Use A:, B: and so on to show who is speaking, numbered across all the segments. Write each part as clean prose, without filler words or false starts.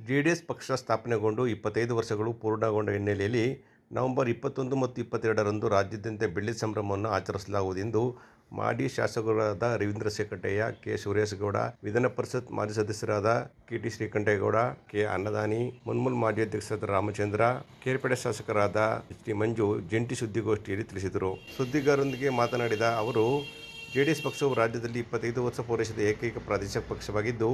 A: JDS ಪಕ್ಷ ಸ್ಥಾಪನೆಗೊಂಡು 25 ವರ್ಷಗಳು ಪೂರ್ಣಗೊಂಡ ಹಿನ್ನೆಲೆಯಲ್ಲಿ ನವೆಂಬರ್ 21 ಮತ್ತು 22ರಂದು ರಾಜ್ಯಾದ್ಯಂತ ಬೆಳ್ಳಿ ಸಂಭ್ರಮವನ್ನು ಆಚರಿಸಲಾಗುವುದೆಂದು ಮಾಜಿ ಶಾಸಕರಾದ ರವೀಂದ್ರ ಶೇಖಟಯ್ಯ, ಕೆ. ಸುರೇಶಗೌಡ, ವಿಧಾನ ಪರಿಷತ್ ಮಾಜಿ ಸದಸ್ಯರಾದ ಕೆ. ಟಿ. ಶ್ರೀಕಂಠೇಗೌಡ, ಕೆ. ಅನ್ನದಾನಿ, ಮುನ್ಸಿಪಲ್ ಮಾಜಿ ಅಧ್ಯಕ್ಷರಾದ ರಾಮಚಂದ್ರ, ಕೇರ್ಪೇಟೆ ಶಾಸಕರಾದ ಎಚ್. ಟಿ. ಮಂಜು ಜಂಟಿ ಸುದ್ದಿಗೋಷ್ಠಿಯಲ್ಲಿ ತಿಳಿಸಿದರು. ಸುದ್ದಿಗಾರರೊಂದಿಗೆ ಮಾತನಾಡಿದ ಅವರು, ಜೆಡಿಎಸ್ ಪಕ್ಷವು ರಾಜ್ಯದಲ್ಲಿ 25 ವರ್ಷ ಪೂರೈಸಿದ ಏಕೈಕ ಪ್ರಾದೇಶಿಕ ಪಕ್ಷವಾಗಿದ್ದು,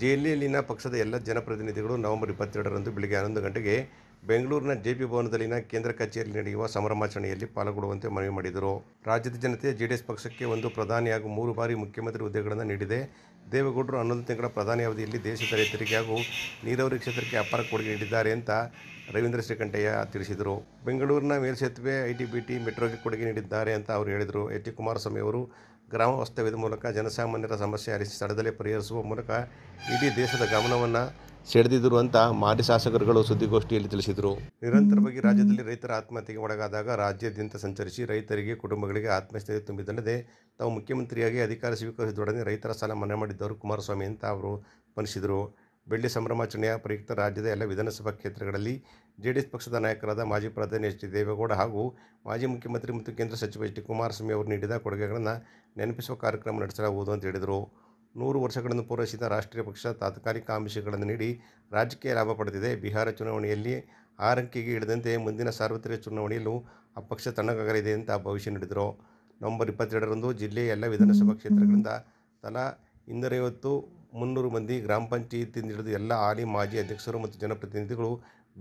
A: ದೆಹಲಿಯಲ್ಲಿನ ಪಕ್ಷದ ಎಲ್ಲ ಜನಪ್ರತಿನಿಧಿಗಳು ನವೆಂಬರ್ 22ರಂದು ಬೆಳಗ್ಗೆ 11 ಗಂಟೆಗೆ ಬೆಂಗಳೂರಿನ ಜೆಪಿ ಭವನದಲ್ಲಿನ ಕೇಂದ್ರ ಕಚೇರಿಯಲ್ಲಿ ನಡೆಯುವ ಸಂಭ್ರಮಾಚರಣೆಯಲ್ಲಿ ಪಾಲ್ಗೊಳ್ಳುವಂತೆ ಮನವಿ ಮಾಡಿದರು. ರಾಜ್ಯದ ಜನತೆ ಜೆಡಿಎಸ್ ಪಕ್ಷಕ್ಕೆ ಒಂದು ಪ್ರಧಾನಿ ಹಾಗೂ 3 ಬಾರಿ ಮುಖ್ಯಮಂತ್ರಿ ಹುದ್ದೆಗಳನ್ನು ನೀಡಿದೆ. ದೇವೇಗೌಡರು 11 ತಿಂಗಳ ಪ್ರಧಾನಿ ಅವಧಿಯಲ್ಲಿ ದೇಶದ ರೈತರಿಗೆ ಹಾಗೂ ನೀರಾವರಿ ಕ್ಷೇತ್ರಕ್ಕೆ ಅಪಾರ ಕೊಡುಗೆ ನೀಡಿದ್ದಾರೆ ಅಂತ ರವೀಂದ್ರ ಶ್ರೀಕಂಠಯ್ಯ ತಿಳಿಸಿದರು. ಬೆಂಗಳೂರಿನ ಮೇಲ್ಸೇತುವೆ, ಐಟಿ-ಬಿಟಿ, ಮೆಟ್ರೋಗೆ ಕೊಡುಗೆ ನೀಡಿದ್ದಾರೆ ಅಂತ ಅವರು ಹೇಳಿದರು. ಎಚ್. ಡಿ. ಕುಮಾರಸ್ವಾಮಿ ಅವರು ಗ್ರಾಮ ವಾಸ್ತವ್ಯದ ಮೂಲಕ ಜನಸಾಮಾನ್ಯರ ಸಮಸ್ಯೆ ಆಲಿಸಿ ಸ್ಥಳದಲ್ಲೇ ಪರಿಹರಿಸುವ ಮೂಲಕ ಇಡೀ ದೇಶದ ಗಮನವನ್ನು ಸೆಳೆದಿದ್ದರು ಅಂತ ಮಾಜಿ ಶಾಸಕರುಗಳು ಸುದ್ದಿಗೋಷ್ಠಿಯಲ್ಲಿ ತಿಳಿಸಿದರು. ನಿರಂತರವಾಗಿ ರಾಜ್ಯದಲ್ಲಿ ರೈತರ ಆತ್ಮಹತ್ಯೆಗೆ ಒಳಗಾದಾಗ ರಾಜ್ಯಾದ್ಯಂತ ಸಂಚರಿಸಿ ರೈತರಿಗೆ, ಕುಟುಂಬಗಳಿಗೆ ಆತ್ಮಸ್ಥೈರ್ಯ ತುಂಬಿದ್ದಲ್ಲದೆ ತಾವು ಮುಖ್ಯಮಂತ್ರಿಯಾಗಿ ಅಧಿಕಾರ ಸ್ವೀಕರಿಸಿದೊಡನೆ ರೈತರ ಸಾಲ ಮನ್ನಾ ಮಾಡಿದ್ದವರು ಕುಮಾರಸ್ವಾಮಿ ಅಂತ ಅವರು ಬಣ್ಣಿಸಿದರು. ಬೆಳ್ಳಿ ಸಂಭ್ರಮಾಚರಣೆಯ ಪ್ರಯುಕ್ತ ರಾಜ್ಯದ ಎಲ್ಲ ವಿಧಾನಸಭಾ ಕ್ಷೇತ್ರಗಳಲ್ಲಿ ಜೆಡಿಎಸ್ ಪಕ್ಷದ ನಾಯಕರಾದ ಮಾಜಿ ಪ್ರಧಾನಿ ಎಚ್. ಡಿ. ದೇವೇಗೌಡ ಹಾಗೂ ಮಾಜಿ ಮುಖ್ಯಮಂತ್ರಿ ಮತ್ತು ಕೇಂದ್ರ ಸಚಿವ ಎಚ್. ಡಿ. ಕುಮಾರಸ್ವಾಮಿ ಅವರು ನೀಡಿದ ಕೊಡುಗೆಗಳನ್ನು ನೆನಪಿಸುವ ಕಾರ್ಯಕ್ರಮ ನಡೆಸಲಾಗುವುದು ಅಂತ ಹೇಳಿದರು. 100 ವರ್ಷಗಳನ್ನು ಪೂರೈಸಿದ ರಾಷ್ಟ್ರೀಯ ಪಕ್ಷ ತಾತ್ಕಾಲಿಕ ಆಮಿಷಗಳನ್ನು ನೀಡಿ ರಾಜಕೀಯ ಲಾಭ ಪಡೆದಿದೆ. ಬಿಹಾರ ಚುನಾವಣೆಯಲ್ಲಿ 6 ಅಂಕೆಗೆ ಇಳಿದಂತೆ ಮುಂದಿನ ಸಾರ್ವತ್ರಿಕ ಚುನಾವಣೆಯಲ್ಲೂ ಆ ಪಕ್ಷ ತಣ್ಣಗಾಗಲಿದೆ ಅಂತ ಭವಿಷ್ಯ ನುಡಿದರು. ನವೆಂಬರ್ 22ರಂದು ಜಿಲ್ಲೆಯ ಎಲ್ಲ ವಿಧಾನಸಭಾ ಕ್ಷೇತ್ರಗಳಿಂದ ತಲಾ 250-300 ಮಂದಿ ಗ್ರಾಮ ಪಂಚಾಯಿತಿಯಿಂದ ಹಿಡಿದು ಎಲ್ಲ ಹಾಲಿ ಮಾಜಿ ಅಧ್ಯಕ್ಷರು ಮತ್ತು ಜನಪ್ರತಿನಿಧಿಗಳು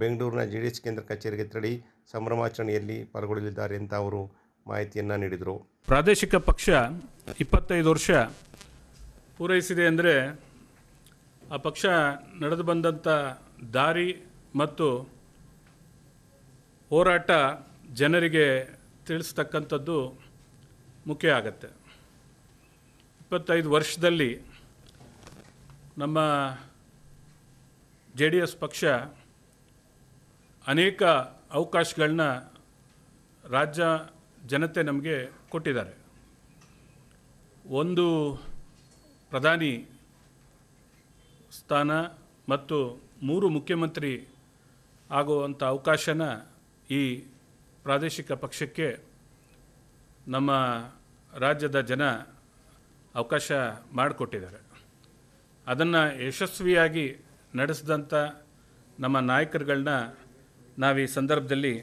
A: ಬೆಂಗಳೂರಿನ ಜೆಡಿಎಸ್ ಕೇಂದ್ರ ಕಚೇರಿಗೆ ತೆರಳಿ ಸಂಭ್ರಮಾಚರಣೆಯಲ್ಲಿ ಪಾಲ್ಗೊಳ್ಳಲಿದ್ದಾರೆ ಅಂತ ಅವರು ಮಾಹಿತಿಯನ್ನು ನೀಡಿದರು.
B: ಪ್ರಾದೇಶಿಕ ಪಕ್ಷ 25 ವರ್ಷ ಪೂರೈಸಿದೆ ಅಂದರೆ ಆ ಪಕ್ಷ ನಡೆದು ಬಂದಂಥ ದಾರಿ ಮತ್ತು ಹೋರಾಟ ಜನರಿಗೆ ತಿಳಿಸ್ತಕ್ಕಂಥದ್ದು ಮುಖ್ಯ ಆಗತ್ತೆ. 25 ವರ್ಷದಲ್ಲಿ ನಮ್ಮ ಜೆ ಡಿ ಎಸ್ ಪಕ್ಷ ಅನೇಕ ಅವಕಾಶಗಳನ್ನ ರಾಜ್ಯ ಜನತೆ ನಮಗೆ ಕೊಟ್ಟಿದ್ದಾರೆ. ಒಂದು ಪ್ರಧಾನಿ ಸ್ಥಾನ ಮತ್ತು 3 ಮುಖ್ಯಮಂತ್ರಿ ಆಗುವಂಥ ಅವಕಾಶನ ಈ ಪ್ರಾದೇಶಿಕ ಪಕ್ಷಕ್ಕೆ ನಮ್ಮ ರಾಜ್ಯದ ಜನ ಅವಕಾಶ ಮಾಡಿಕೊಟ್ಟಿದ್ದಾರೆ. ಅದನ್ನು ಯಶಸ್ವಿಯಾಗಿ ನಡೆಸಿದಂಥ ನಮ್ಮ ನಾಯಕರುಗಳನ್ನ ನಾವು ಈ ಸಂದರ್ಭದಲ್ಲಿ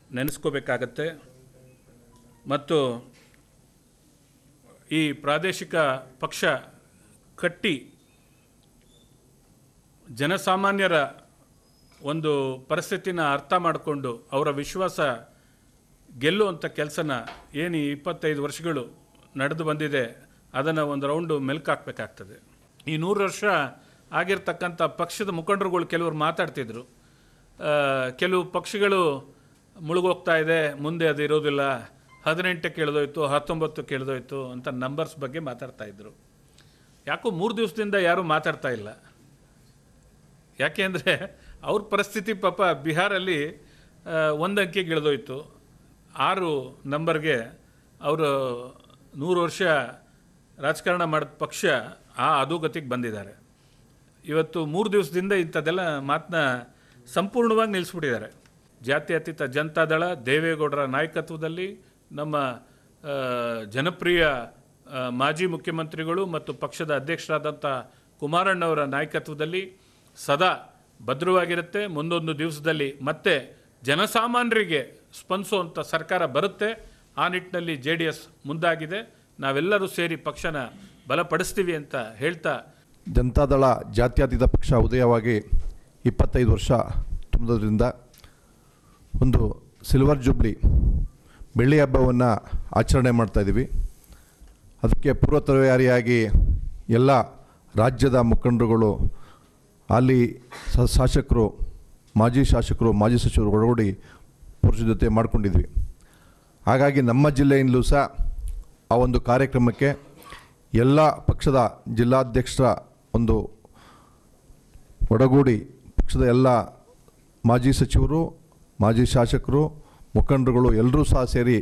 B: ನೆನೆಸ್ಕೋಬೇಕಾಗತ್ತೆ. ಮತ್ತು ಈ ಪ್ರಾದೇಶಿಕ ಪಕ್ಷ ಕಟ್ಟಿ ಜನಸಾಮಾನ್ಯರ ಒಂದು ಪರಿಸ್ಥಿತಿನ ಅರ್ಥ ಮಾಡಿಕೊಂಡು ಅವರ ವಿಶ್ವಾಸ ಗೆಲ್ಲುವಂಥ ಕೆಲಸನ ಏನು 25 ವರ್ಷಗಳು ನಡೆದು ಬಂದಿದೆ ಅದನ್ನು ಒಂದು ರೌಂಡು ಮೆಲ್ಕಾಕಬೇಕಾಗ್ತದೆ. ಈ 100 ವರ್ಷ ಆಗಿರ್ತಕ್ಕಂಥ ಪಕ್ಷದ ಮುಖಂಡರುಗಳು ಕೆಲವರು ಮಾತಾಡ್ತಿದ್ರು, ಕೆಲವು ಪಕ್ಷಗಳು ಮುಳುಗೋಗ್ತಾ ಇದೆ, ಮುಂದೆ ಅದು ಇರೋದಿಲ್ಲ, 18ಕ್ಕೆ ಇಳಿದೋಯ್ತು, 19ಕ್ಕೆ ಇಳಿದೋಯ್ತು ಅಂತ ನಂಬರ್ಸ್ ಬಗ್ಗೆ ಮಾತಾಡ್ತಾಯಿದ್ರು. ಯಾಕೋ 3 ದಿವಸದಿಂದ ಯಾರೂ ಮಾತಾಡ್ತಾ ಇಲ್ಲ. ಯಾಕೆ ಅಂದರೆ ಅವ್ರ ಪರಿಸ್ಥಿತಿ ಪಾಪ ಬಿಹಾರಲ್ಲಿ 1 ಅಂಕೆಗೆ ಇಳಿದೋಯ್ತು, 6 ನಂಬರ್ಗೆ ಅವರು 100 ವರ್ಷ ರಾಜಕಾರಣ ಮಾಡಿದ ಪಕ್ಷ ಆ ಅಧೋಗತಿಗೆ ಬಂದಿದ್ದಾರೆ. ಇವತ್ತು 3 ದಿವಸದಿಂದ ಇಂಥದ್ದೆಲ್ಲ ಮಾತನ್ನ ಸಂಪೂರ್ಣವಾಗಿ ನಿಲ್ಲಿಸ್ಬಿಟ್ಟಿದ್ದಾರೆ. ಜಾತ್ಯತೀತ ಜನತಾದಳ ದೇವೇಗೌಡರ ನಾಯಕತ್ವದಲ್ಲಿ ನಮ್ಮ ಜನಪ್ರಿಯ ಮಾಜಿ ಮುಖ್ಯಮಂತ್ರಿಗಳು ಮತ್ತು ಪಕ್ಷದ ಅಧ್ಯಕ್ಷರಾದಂಥ ಕುಮಾರಣ್ಣವರ ನಾಯಕತ್ವದಲ್ಲಿ ಸದಾ ಭದ್ರವಾಗಿರುತ್ತೆ. ಮುಂದೊಂದು ದಿವಸದಲ್ಲಿ ಮತ್ತೆ ಜನಸಾಮಾನ್ಯರಿಗೆ ಸ್ಪಂದಿಸುವಂಥ ಸರ್ಕಾರ ಬರುತ್ತೆ. ಆ ನಿಟ್ಟಿನಲ್ಲಿ ಜೆ ಡಿ ಎಸ್ ಮುಂದಾಗಿದೆ. ನಾವೆಲ್ಲರೂ ಸೇರಿ ಪಕ್ಷನ ಬಲಪಡಿಸ್ತೀವಿ ಅಂತ ಹೇಳ್ತಾ,
C: ಜನತಾದಳ ಜಾತ್ಯತೀತ ಪಕ್ಷ ಉದಯವಾಗಿ 25 ವರ್ಷ ತುಂಬೋದ್ರಿಂದ ಒಂದು ಸಿಲ್ವರ್ ಜೂಬ್ಲಿ ಬೆಳ್ಳಿ ಹಬ್ಬವನ್ನು ಆಚರಣೆ ಮಾಡ್ತಾಯಿದ್ದೀವಿ. ಅದಕ್ಕೆ ಪೂರ್ವ ತಯಾರಿಯಾಗಿ ಎಲ್ಲ ರಾಜ್ಯದ ಮುಖಂಡರುಗಳು, ಅಲ್ಲಿ ಶಾಸಕರು, ಮಾಜಿ ಶಾಸಕರು, ಮಾಜಿ ಸಚಿವರು ಒಳಗೂಡಿ ಪುರುಷ ಜೊತೆ ಮಾಡ್ಕೊಂಡಿದ್ವಿ. ಹಾಗಾಗಿ ನಮ್ಮ ಜಿಲ್ಲೆಯಿಂದಲೂ ಸಹ ಆ ಒಂದು ಕಾರ್ಯಕ್ರಮಕ್ಕೆ ಎಲ್ಲ ಪಕ್ಷದ ಜಿಲ್ಲಾಧ್ಯಕ್ಷರ ಒಂದು ಒಡಗೂಡಿ ಪಕ್ಷದ ಎಲ್ಲ ಮಾಜಿ ಸಚಿವರು, ಮಾಜಿ ಶಾಸಕರು, ಮುಖಂಡರುಗಳು ಎಲ್ಲರೂ ಸಹ ಸೇರಿ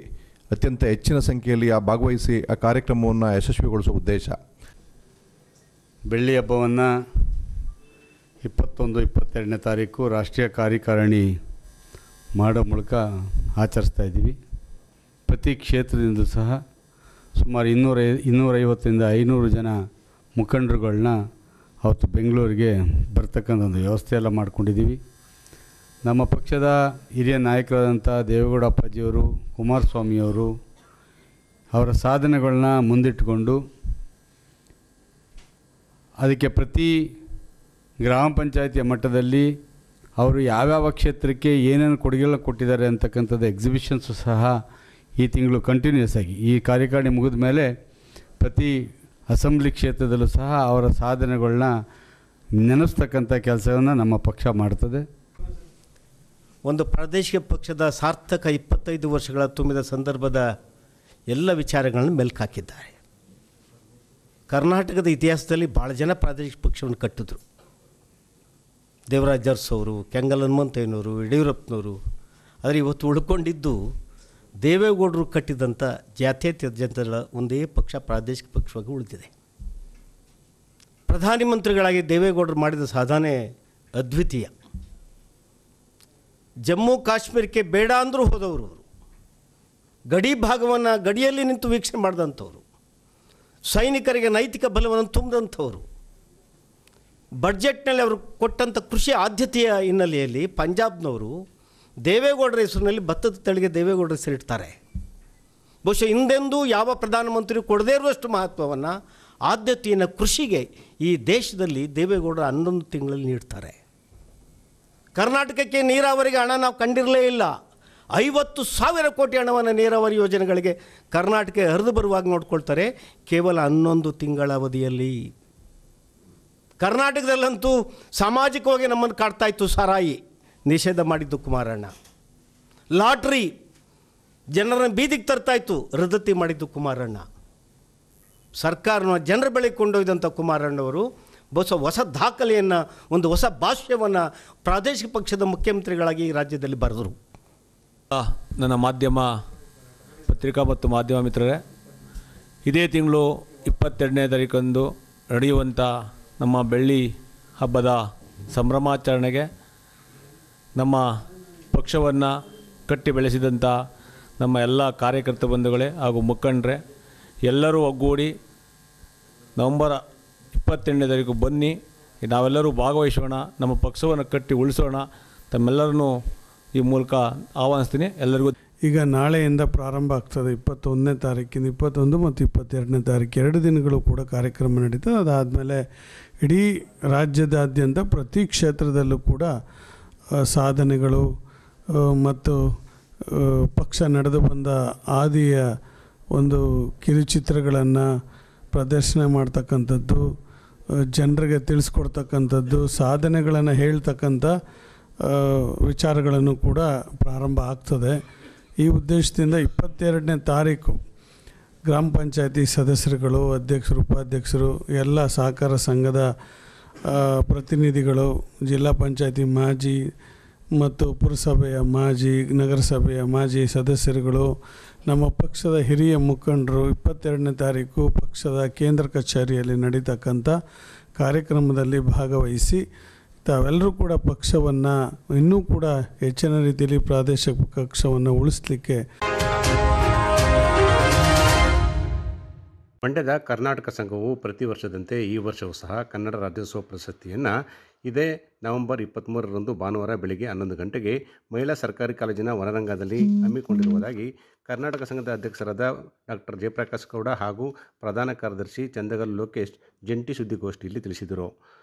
C: ಅತ್ಯಂತ ಹೆಚ್ಚಿನ ಸಂಖ್ಯೆಯಲ್ಲಿ ಭಾಗವಹಿಸಿ ಆ ಕಾರ್ಯಕ್ರಮವನ್ನು ಯಶಸ್ವಿಗೊಳಿಸುವ ಉದ್ದೇಶ.
D: ಬೆಳ್ಳಿ ಹಬ್ಬವನ್ನು 21-22ನೇ ತಾರೀಕು ರಾಷ್ಟ್ರೀಯ ಕಾರ್ಯಕಾರಿಣಿ ಮಾಡೋ ಮೂಲಕ ಆಚರಿಸ್ತಾ ಇದ್ದೀವಿ. ಪ್ರತಿ ಕ್ಷೇತ್ರದಿಂದ ಸಹ ಸುಮಾರು 250ರಿಂದ 500 ಜನ ಮುಖಂಡರುಗಳನ್ನ ಅವತ್ತು ಬೆಂಗಳೂರಿಗೆ ಬರ್ತಕ್ಕಂಥ ಒಂದು ವ್ಯವಸ್ಥೆ ಎಲ್ಲ ಮಾಡ್ಕೊಂಡಿದ್ದೀವಿ. ನಮ್ಮ ಪಕ್ಷದ ಹಿರಿಯ ನಾಯಕರಾದಂಥ ದೇವೇಗೌಡ ಅಪ್ಪಾಜಿಯವರು, ಕುಮಾರಸ್ವಾಮಿಯವರು ಅವರ ಸಾಧನೆಗಳನ್ನ ಮುಂದಿಟ್ಟುಕೊಂಡು ಅದಕ್ಕೆ ಪ್ರತಿ ಗ್ರಾಮ ಪಂಚಾಯತಿಯ ಮಟ್ಟದಲ್ಲಿ ಅವರು ಯಾವ್ಯಾವ ಕ್ಷೇತ್ರಕ್ಕೆ ಏನೇನು ಕೊಡುಗೆಲ್ಲ ಕೊಟ್ಟಿದ್ದಾರೆ ಅಂತಕ್ಕಂಥದ್ದು ಎಕ್ಸಿಬಿಷನ್ಸು ಸಹ ಈ ತಿಂಗಳು ಕಂಟಿನ್ಯೂಸ್ ಆಗಿ ಈ ಕಾರ್ಯಕಾರಿಣಿ ಮುಗಿದ ಮೇಲೆ ಪ್ರತಿ ಅಸೆಂಬ್ಲಿ ಕ್ಷೇತ್ರದಲ್ಲೂ ಸಹ ಅವರ ಸಾಧನೆಗಳನ್ನ ನೆನೆಸ್ತಕ್ಕಂಥ ಕೆಲಸವನ್ನು ನಮ್ಮ ಪಕ್ಷ ಮಾಡ್ತದೆ.
E: ಒಂದು ಪ್ರಾದೇಶಿಕ ಪಕ್ಷದ ಸಾರ್ಥಕ 25 ವರ್ಷಗಳ ತುಂಬಿದ ಸಂದರ್ಭದ ಎಲ್ಲ ವಿಚಾರಗಳನ್ನು ಮೆಲ್ಕು ಹಾಕಿದ್ದಾರೆ. ಕರ್ನಾಟಕದ ಇತಿಹಾಸದಲ್ಲಿ ಭಾಳ ಜನ ಪ್ರಾದೇಶಿಕ ಪಕ್ಷವನ್ನು ಕಟ್ಟಿದ್ರು. ದೇವರಾಜ ಅರಸು ಅವರು, ಕೆಂಗಲ್ ಹನುಮಂತಯ್ಯನವರು, ಯಡಿಯೂರಪ್ಪನವರು. ಆದರೆ ಇವತ್ತು ಉಳ್ಕೊಂಡಿದ್ದು ದೇವೇಗೌಡರು ಕಟ್ಟಿದಂಥ ಜಾತ್ಯತೀತ ಜನತೆಗಳ ಒಂದೇ ಪಕ್ಷ ಪ್ರಾದೇಶಿಕ ಪಕ್ಷವಾಗಿ ಉಳಿದಿದೆ. ಪ್ರಧಾನಮಂತ್ರಿಗಳಾಗಿ ದೇವೇಗೌಡರು ಮಾಡಿದ ಸಾಧನೆ ಅದ್ವಿತೀಯ. ಜಮ್ಮು ಕಾಶ್ಮೀರಕ್ಕೆ ಬೇಡ ಅಂದರೂ ಹೋದವರು ಅವರು. ಗಡಿ ಭಾಗವನ್ನು ಗಡಿಯಲ್ಲಿ ನಿಂತು ವೀಕ್ಷಣೆ ಮಾಡಿದಂಥವ್ರು. ಸೈನಿಕರಿಗೆ ನೈತಿಕ ಬಲವನ್ನು ತುಂಬಿದಂಥವ್ರು. ಬಡ್ಜೆಟ್ನಲ್ಲಿ ಅವರು ಕೊಟ್ಟಂಥ ಕೃಷಿ ಆದ್ಯತೆಯ ಹಿನ್ನೆಲೆಯಲ್ಲಿ ಪಂಜಾಬ್ನವರು ದೇವೇಗೌಡರ ಹೆಸರಿನಲ್ಲಿ ಭತ್ತದ ತಳಿಗೆ ದೇವೇಗೌಡರ ಹೆಸರಿಡ್ತಾರೆ. ಬಹುಶಃ ಹಿಂದೆಂದೂ ಯಾವ ಪ್ರಧಾನಮಂತ್ರಿ ಕೊಡದೇ ಇರುವಷ್ಟು ಮಹತ್ವವನ್ನು ಆದ್ಯತೆಯನ್ನು ಕೃಷಿಗೆ ಈ ದೇಶದಲ್ಲಿ ದೇವೇಗೌಡರು 11 ತಿಂಗಳಲ್ಲಿ ನೀಡ್ತಾರೆ. ಕರ್ನಾಟಕಕ್ಕೆ ನೀರಾವರಿಗೆ ಹಣ ನಾವು ಕಂಡಿರಲೇ ಇಲ್ಲ. 50,000 ಕೋಟಿ ಹಣವನ್ನು ನೀರಾವರಿ ಯೋಜನೆಗಳಿಗೆ ಕರ್ನಾಟಕ ಹರಿದು ಬರುವಾಗ ನೋಡ್ಕೊಳ್ತಾರೆ ಕೇವಲ 11 ತಿಂಗಳ ಅವಧಿಯಲ್ಲಿ. ಕರ್ನಾಟಕದಲ್ಲಂತೂ ಸಾಮಾಜಿಕವಾಗಿ ನಮ್ಮನ್ನು ಕಾಡ್ತಾಯಿತ್ತು. ಸಾರಾಯಿ ನಿಷೇಧ ಮಾಡಿದ್ದು ಕುಮಾರಣ್ಣ. ಲಾಟ್ರಿ ಜನರನ್ನು ಬೀದಿಗೆ ತರ್ತಾಯಿತ್ತು, ರದ್ದತಿ ಮಾಡಿದ್ದು ಕುಮಾರಣ್ಣ. ಸರ್ಕಾರನ ಜನರ ಬಳಿ ಕೊಂಡೊಯ್ದಂಥ ಕುಮಾರಣ್ಣವರು ಹೊಸ ದಾಖಲೆಯನ್ನು, ಒಂದು ಹೊಸ ಭಾಷ್ಯವನ್ನು ಪ್ರಾದೇಶಿಕ ಪಕ್ಷದ ಮುಖ್ಯಮಂತ್ರಿಗಳಾಗಿ ಈ ರಾಜ್ಯದಲ್ಲಿ ಬರೆದರು.
F: ನನ್ನ ಮಾಧ್ಯಮ ಪತ್ರಿಕಾ ಮತ್ತು ಮಾಧ್ಯಮ ಮಿತ್ರರೇ, ಇದೇ ತಿಂಗಳು 22ನೇ ತಾರೀಕಂದು ನಡೆಯುವಂಥ ನಮ್ಮ ಬೆಳ್ಳಿ ಹಬ್ಬದ ಸಂಭ್ರಮಾಚರಣೆಗೆ ನಮ್ಮ ಪಕ್ಷವನ್ನು ಕಟ್ಟಿ ಬೆಳೆಸಿದಂಥ ನಮ್ಮ ಎಲ್ಲ ಕಾರ್ಯಕರ್ತ ಬಂಧುಗಳೇ ಹಾಗೂ ಮುಖಂಡರೇ ಎಲ್ಲರೂ ಒಗ್ಗೂಡಿ ನವಂಬರ್ 28ನೇ ತಾರೀಕು ಬನ್ನಿ, ನಾವೆಲ್ಲರೂ ಭಾಗವಹಿಸೋಣ, ನಮ್ಮ ಪಕ್ಷವನ್ನು ಕಟ್ಟಿ ಉಳಿಸೋಣ. ತಮ್ಮೆಲ್ಲರನ್ನೂ ಈ ಮೂಲಕ ಆಹ್ವಾನಿಸ್ತೀನಿ. ಎಲ್ಲರಿಗೂ
G: ಈಗ ನಾಳೆಯಿಂದ ಪ್ರಾರಂಭ ಆಗ್ತದೆ. 21ನೇ ತಾರೀಕಿಂದ 21 ಮತ್ತು 22ನೇ ತಾರೀಕು 2 ದಿನಗಳು ಕೂಡ ಕಾರ್ಯಕ್ರಮ ನಡೀತದೆ. ಅದಾದಮೇಲೆ ಇಡೀ ರಾಜ್ಯದಾದ್ಯಂತ ಪ್ರತಿ ಕ್ಷೇತ್ರದಲ್ಲೂ ಕೂಡ ಸಾಧನೆಗಳು ಮತ್ತು ಪಕ್ಷ ನಡೆದು ಬಂದ ಆದಿಯ ಒಂದು ಕಿರುಚಿತ್ರಗಳನ್ನು ಪ್ರದರ್ಶನ ಮಾಡ್ತಕ್ಕಂಥದ್ದು, ಜನರಿಗೆ ತಿಳಿಸ್ಕೊಡ್ತಕ್ಕಂಥದ್ದು, ಸಾಧನೆಗಳನ್ನು ಹೇಳ್ತಕ್ಕಂಥ ವಿಚಾರಗಳನ್ನು ಕೂಡ ಪ್ರಾರಂಭ ಆಗ್ತದೆ. ಈ ಉದ್ದೇಶದಿಂದ 22ನೇ ತಾರೀಕು ಗ್ರಾಮ ಪಂಚಾಯತಿ ಸದಸ್ಯರುಗಳು, ಅಧ್ಯಕ್ಷರು, ಉಪಾಧ್ಯಕ್ಷರು, ಎಲ್ಲ ಸಹಕಾರ ಸಂಘದ ಪ್ರತಿನಿಧಿಗಳು, ಜಿಲ್ಲಾ ಪಂಚಾಯತಿ ಮಾಜಿ ಮತ್ತು ಪುರಸಭೆಯ ಮಾಜಿ, ನಗರಸಭೆಯ ಮಾಜಿ ಸದಸ್ಯರುಗಳು, ನಮ್ಮ ಪಕ್ಷದ ಹಿರಿಯ ಮುಖಂಡರು 22ನೇ ತಾರೀಕು ಪಕ್ಷದ ಕೇಂದ್ರ ಕಚೇರಿಯಲ್ಲಿ ನಡೀತಕ್ಕಂಥ ಕಾರ್ಯಕ್ರಮದಲ್ಲಿ ಭಾಗವಹಿಸಿ ತಾವೆಲ್ಲರೂ ಕೂಡ ಪಕ್ಷವನ್ನು ಇನ್ನೂ ಕೂಡ ಹೆಚ್ಚಿನ ರೀತಿಯಲ್ಲಿ ಪ್ರಾದೇಶಿಕ ಪಕ್ಷವನ್ನು ಉಳಿಸಲಿಕ್ಕೆ.
A: ಮಂಡ್ಯದ ಕರ್ನಾಟಕ ಸಂಘವು ಪ್ರತಿ ವರ್ಷದಂತೆ ಈ ವರ್ಷವೂ ಸಹ ಕನ್ನಡ ರಾಜ್ಯೋತ್ಸವ ಪ್ರಶಸ್ತಿಯನ್ನು ಇದೇ ನವೆಂಬರ್ 23ರಂದು ಭಾನುವಾರ ಬೆಳಗ್ಗೆ 11 ಗಂಟೆಗೆ ಮಹಿಳಾ ಸರ್ಕಾರಿ ಕಾಲೇಜಿನ ಹೊರರಂಗದಲ್ಲಿ ಹಮ್ಮಿಕೊಂಡಿರುವುದಾಗಿ ಕರ್ನಾಟಕ ಸಂಘದ ಅಧ್ಯಕ್ಷರಾದ ಡಾಕ್ಟರ್ ಜಯಪ್ರಕಾಶ್ ಗೌಡ ಹಾಗೂ ಪ್ರಧಾನ ಕಾರ್ಯದರ್ಶಿ ಚಂದಗಲ್ ಲೋಕೇಶ್ ಜಂಟಿ ಸುದ್ದಿಗೋಷ್ಠಿಯಲ್ಲಿ ತಿಳಿಸಿದರು.